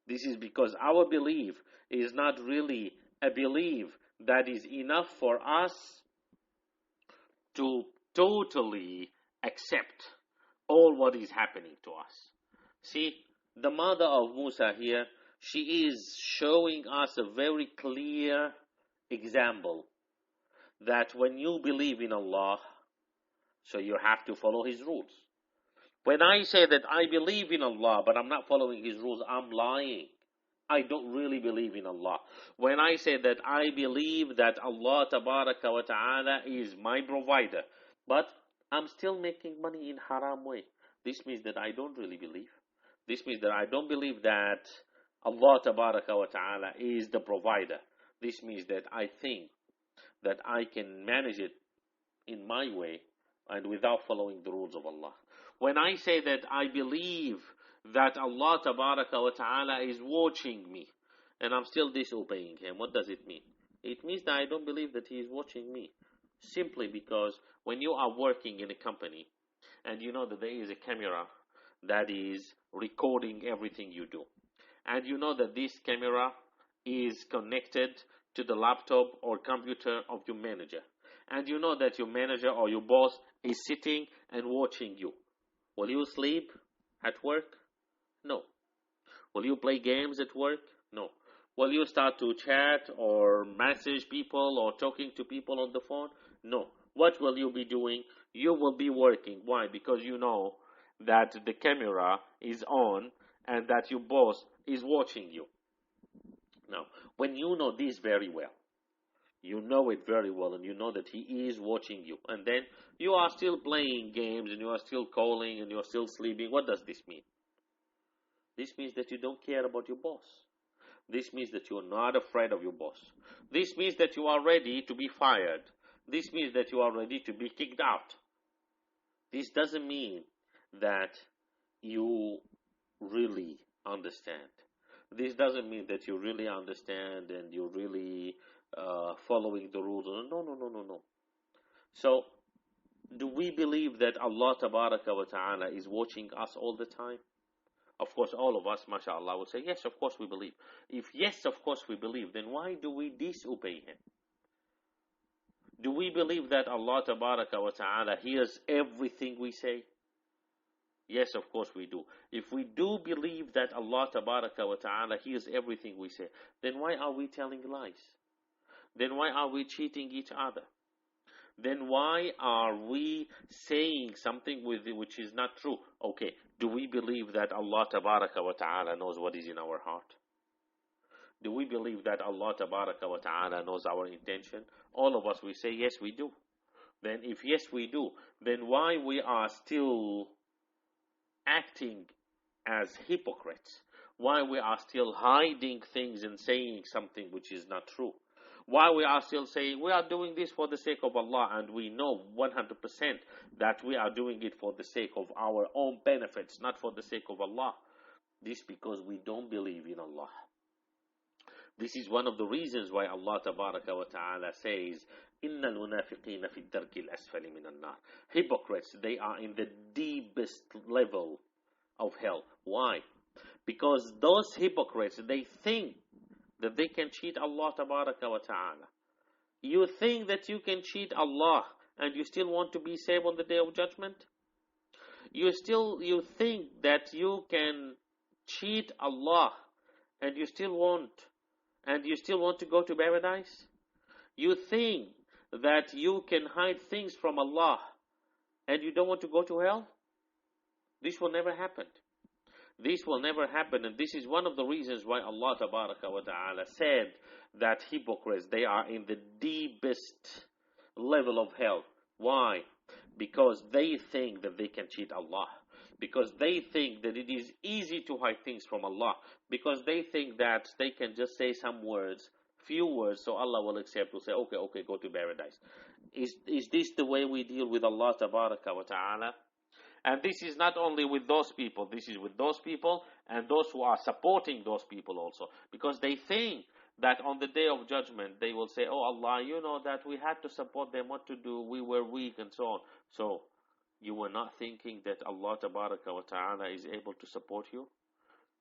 A: This is because our belief is not really a belief that is enough for us to totally accept all what is happening to us. See, the mother of Musa here, she is showing us a very clear example that when you believe in Allah, so you have to follow His rules. When I say that I believe in Allah, but I'm not following His rules, I'm lying. I don't really believe in Allah. When I say that I believe that Allah Tabaraka wa Ta'ala is my provider, but I'm still making money in haram way, this means that I don't really believe. This means that I don't believe that Allah Tabaraka wa Ta'ala is the provider. This means that I think that I can manage it in my way and without following the rules of Allah. When I say that I believe that Allah Tabaraka wa Ta'ala is watching me and I'm still disobeying Him, what does it mean? It means that I don't believe that He is watching me. Simply because when you are working in a company and you know that there is a camera that is recording everything you do, and you know that this camera is connected to the laptop or computer of your manager, and you know that your manager or your boss is sitting and watching you, will you sleep at work? No. Will you play games at work? No. Will you start to chat or message people or talking to people on the phone? No. What will you be doing? You will be working. Why? Because you know that the camera is on and that your boss is watching you. Now, when you know this very well, you know it very well, and you know that He is watching you, and then you are still playing games and you are still calling and you are still sleeping, what does this mean? This means that you don't care about your boss. This means that you are not afraid of your boss. This means that you are ready to be fired. This means that you are ready to be kicked out. This doesn't mean that you really understand. This doesn't mean that you really understand and you're really following the rules. No. So, do we believe that Allah Tabaraka wa Ta'ala is watching us all the time? Of course, all of us, mashallah, will say, yes, of course we believe. If yes, of course we believe, then why do we disobey Him? Do we believe that Allah Tabaraka wa Ta'ala hears everything we say? Yes, of course we do. If we do believe that Allah Tabaraka wa Ta'ala hears everything we say, then why are we telling lies? Then why are we cheating each other? Then why are we saying something which is not true? Okay, do we believe that Allah Tabaraka wa Ta'ala knows what is in our heart? Do we believe that Allah Tabaraka wa Ta'ala knows our intention? All of us, we say, yes, we do. Then if yes, we do, then why we are still acting as hypocrites? Why we are still hiding things and saying something which is not true? Why we are still saying we are doing this for the sake of Allah, and we know 100% that we are doing it for the sake of our own benefits, not for the sake of Allah? This because we don't believe in Allah. This is one of the reasons why Allah Tabaraka wa Ta'ala says, إِنَّ الْمُنَافِقِينَ فِي الدَّرْكِ الْأَسْفَلِ مِنَ النَّارِ. Hypocrites, they are in the deepest level of hell. Why? Because those hypocrites, they think that they can cheat Allah Tabaraka wa Ta'ala. You think that you can cheat Allah and you still want to be saved on the Day of Judgment? You think that you can cheat Allah and you still want to go to paradise? You think that you can hide things from Allah and you don't want to go to hell? This will never happen. This will never happen, and this is one of the reasons why Allah Tabaraka wa Ta'ala said that hypocrites, they are in the deepest level of hell. Why? Because they think that they can cheat Allah. Because they think that it is easy to hide things from Allah. Because they think that they can just say some words, few words, so Allah will accept, will say, okay, go to paradise. Is this the way we deal with Allah Tabaraka wa Ta'ala? And this is not only with those people, this is with those people and those who are supporting those people also. Because they think that on the Day of Judgment, they will say, oh Allah, you know that we had to support them, what to do, we were weak and so on. So, you were not thinking that Allah Tabaraka wa Ta'ala is able to support you?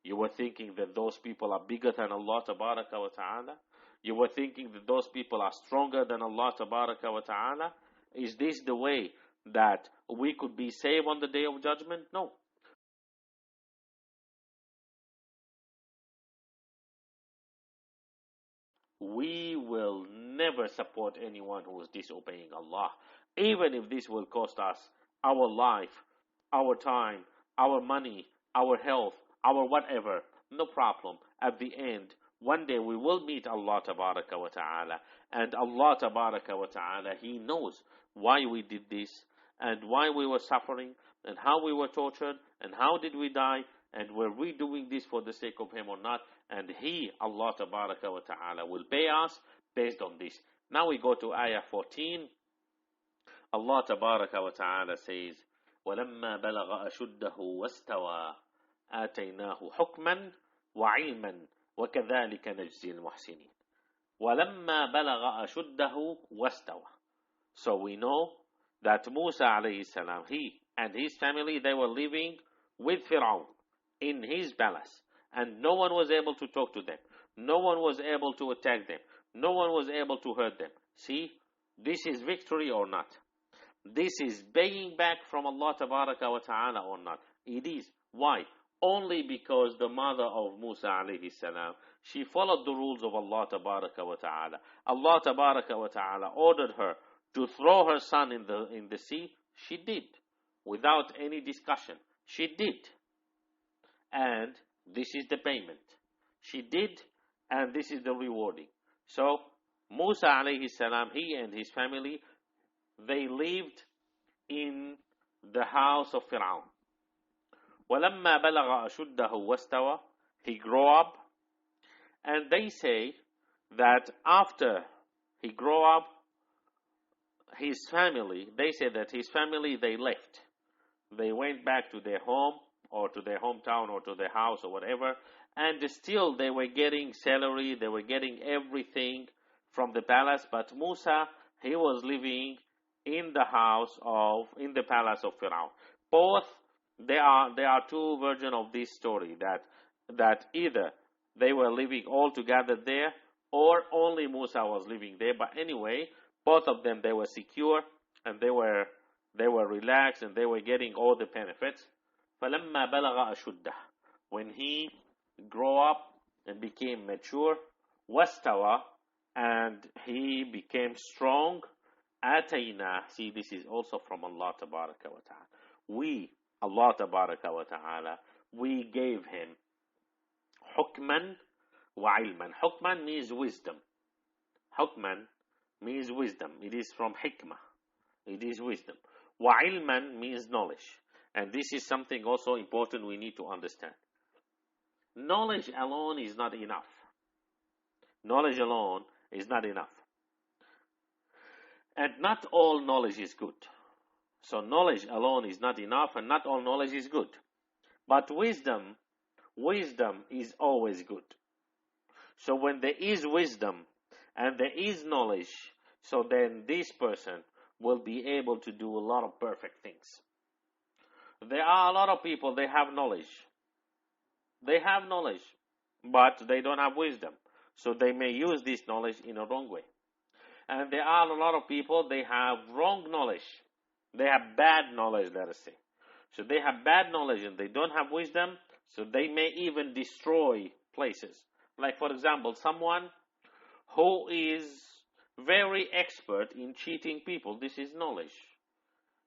A: You were thinking that those people are bigger than Allah Tabaraka wa Ta'ala? You were thinking that those people are stronger than Allah Tabaraka wa Ta'ala? Is this the way that we could be saved on the Day of Judgment? No. We will never support anyone who is disobeying Allah, even if this will cost us our life, our time, our money, our health, our whatever. No problem. At the end, one day we will meet Allah Tabaraka wa Ta'ala, and Allah Tabaraka wa Ta'ala, He knows why we did this, and why we were suffering, and how we were tortured, and how did we die, and were we doing this for the sake of Him or not? And He, Allah Tabaraka wa Ta'ala, will pay us based on this. Now we go to Ayah 14. Allah Tabaraka wa Ta'ala says, وَلَمَّا بَلَغَ أَشُدَّهُ وَاسْتَوَى آتَيْنَاهُ حُكْمًا وَعِلْمًا وَكَذَلِكَ نَجْزِي الْمُحْسِنِينَ. وَلَمَّا بَلَغَ أَشُدَّهُ وَاسْتَوَى. So we know that Musa alayhi salam, he and his family, they were living with Fir'aun in his palace. And no one was able to talk to them. No one was able to attack them. No one was able to hurt them. See, this is victory or not? This is paying back from Allah Tabaraka wa Ta'ala or not? It is. Why? Only because the mother of Musa alayhi salam, she followed the rules of Allah Tabaraka wa Ta'ala. Allah Tabaraka wa Ta'ala ordered her to throw her son in the sea. She did. Without any discussion. She did. And this is the payment. She did, and this is the rewarding. So, Musa alayhi salam, he and his family, they lived in the house of Fir'aun. وَلَمَّا بَلَغَ أَشُدَّهُ وَاسْتَوَى. He grew up, and they say that after he grew up, his family, they say that his family, they left. They went back to their home, or to their hometown, or to their house, or whatever, and still they were getting salary, they were getting everything from the palace, but Musa, he was living in the palace of Fir'aun. Both, there are two versions of this story, that either they were living all together there, or only Musa was living there, but anyway, both of them, they were secure, and they were relaxed, and they were getting all the benefits. فَلَمَّا بَلَغَ أَشُدَّهُ. When he grew up and became mature, وَاسْتَوَى, and he became strong, آتَيْنَا. See, this is also from Allah Tabaraka wa Ta'ala. We, Allah Tabaraka wa Ta'ala, we gave him حُكْمًا وَعِلْمًا. حُكْمًا means wisdom. حُكْمًا means wisdom. It is from hikmah. It is wisdom. وَعِلْمًا means knowledge. And this is something also important we need to understand. Knowledge alone is not enough. Knowledge alone is not enough. And not all knowledge is good. So knowledge alone is not enough, and not all knowledge is good. But wisdom is always good. So when there is wisdom and there is knowledge, so then this person will be able to do a lot of perfect things. There are a lot of people, they have knowledge. They have knowledge, but they don't have wisdom. So they may use this knowledge in a wrong way. And there are a lot of people, they have wrong knowledge. They have bad knowledge, let us say. So they have bad knowledge and they don't have wisdom, so they may even destroy places. Like for example, someone who is very expert in cheating people, this is knowledge.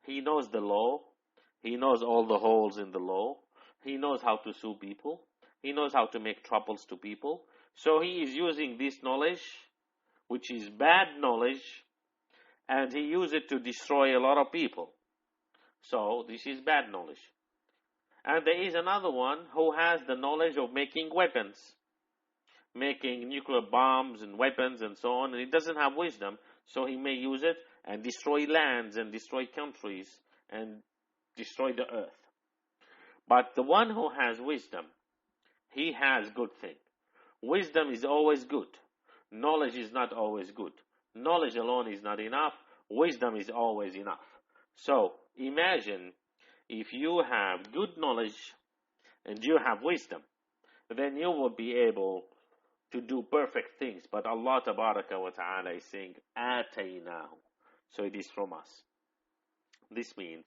A: He knows the law. He knows all the holes in the law. He knows how to sue people. He knows how to make troubles to people. So he is using this knowledge, which is bad knowledge, and he uses it to destroy a lot of people. So this is bad knowledge. And there is another one who has the knowledge of making weapons, making nuclear bombs and weapons and so on, and he doesn't have wisdom, so he may use it and destroy lands and destroy countries and destroy the earth. But the one who has wisdom, he has good thing. Wisdom is always good. Knowledge is not always good. Knowledge alone is not enough. Wisdom is always enough. So imagine if you have good knowledge and you have wisdom. then you will be able to do perfect things. But Allah Tabaraka wa Ta'ala is saying, Ataynahu. So it is from us. This means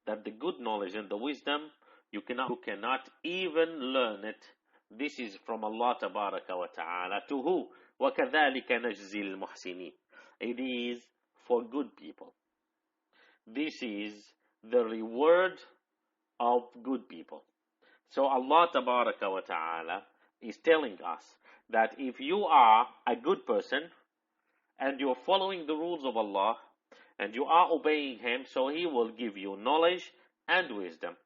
A: that the good knowledge and the wisdom, you cannot even learn it. This is from Allah Tabaraka wa Ta'ala. To who? وَكَذَلِكَ نَجْزِي الْمُحْسِنِينَ. It is for good people. This is the reward of good people. So Allah Tabaraka wa Ta'ala is telling us that if you are a good person and you're following the rules of Allah and you are obeying Him, so He will give you knowledge and wisdom.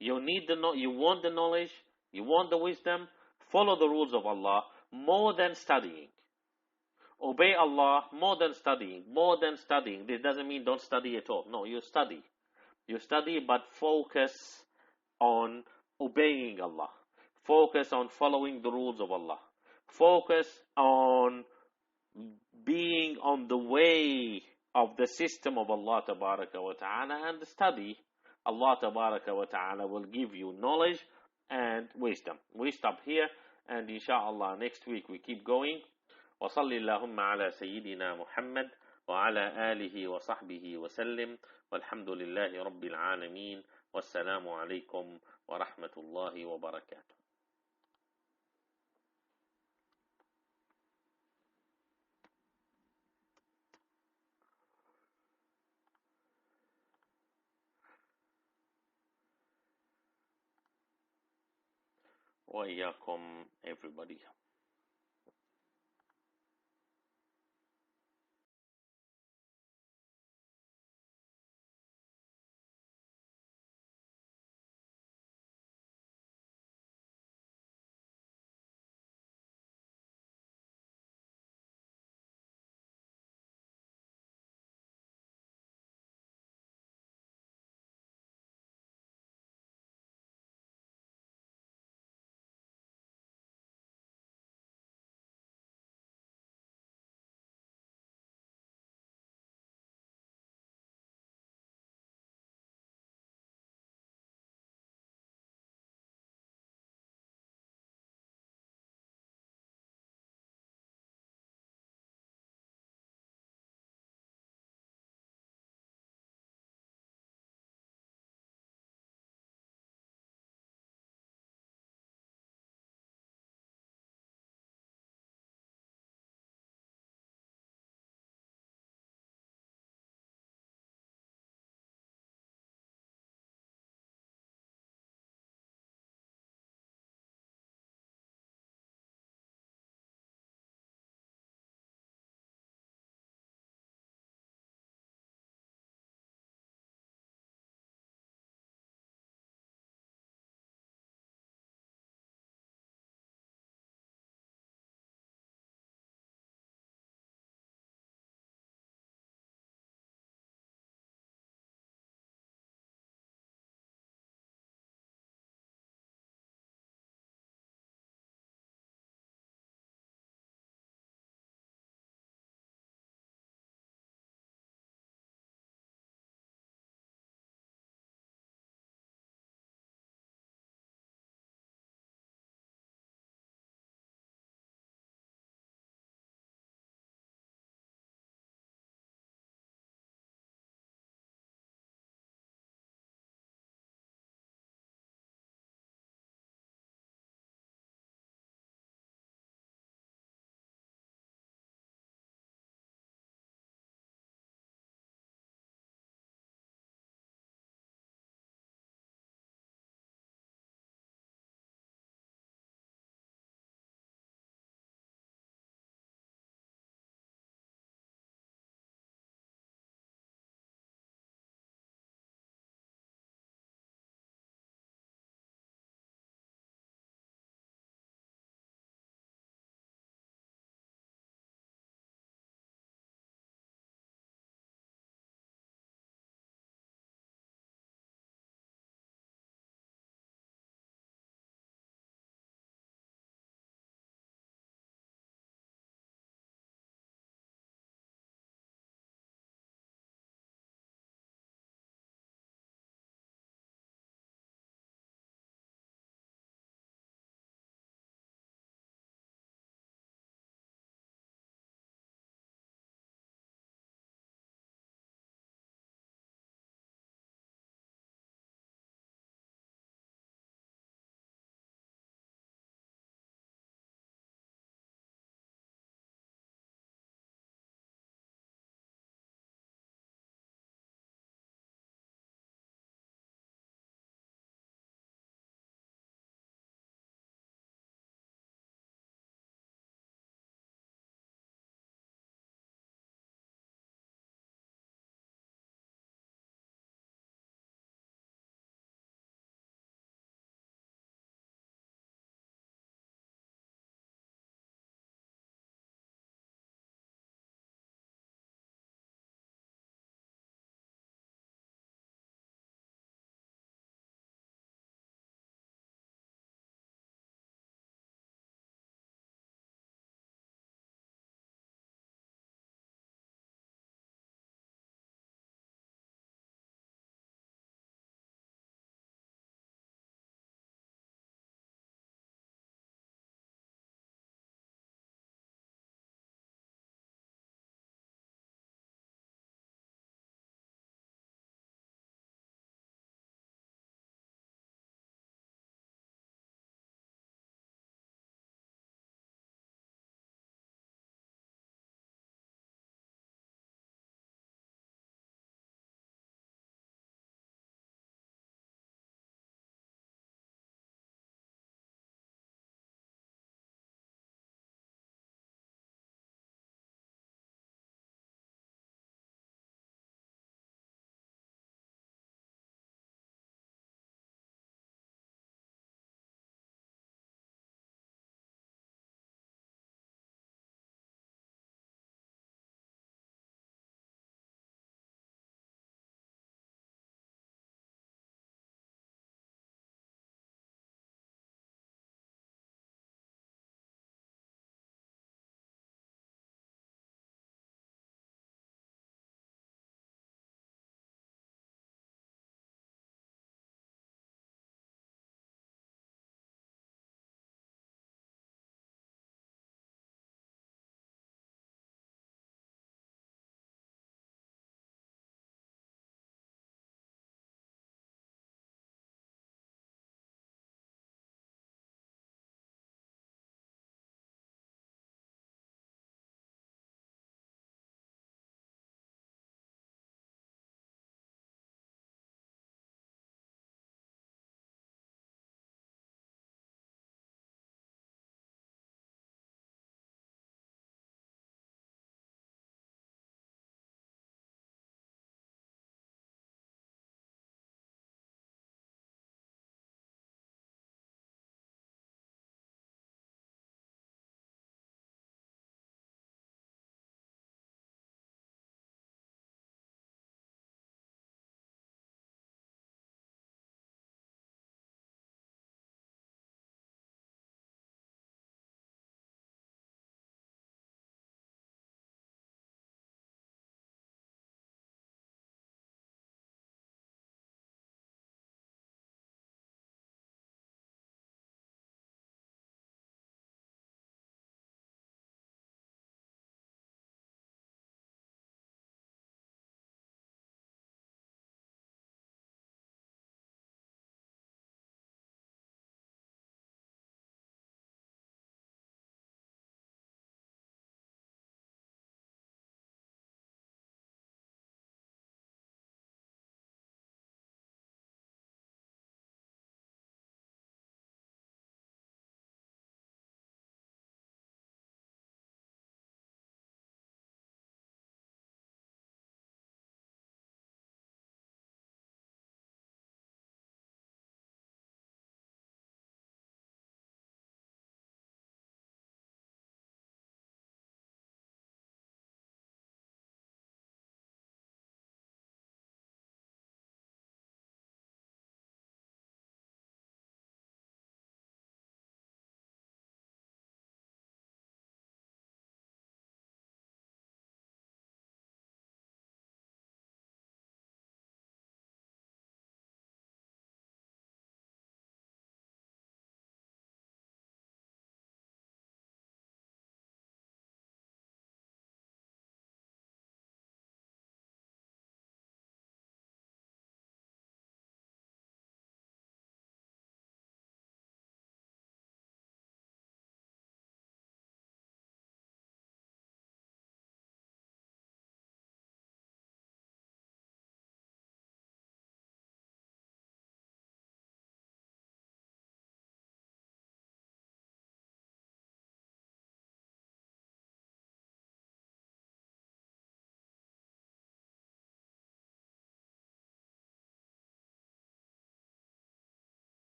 A: You want the knowledge, you want the wisdom, follow the rules of Allah more than studying. Obey Allah more than studying. More than studying. This doesn't mean don't study at all. No, you study. You study, but focus on obeying Allah. Focus on following the rules of Allah. Focus on being on the way of the system of Allah Tabaraka wa Ta'ala and study. Allah Tabaraka wa Ta'ala will give you knowledge and wisdom. We stop here, and inshallah next week we keep going. وصل اللهم على سيدنا محمد وعلى آله وصحبه وسلم والحمد لله رب العالمين والسلام عليكم ورحمة الله وبركاته. وإياكم everybody.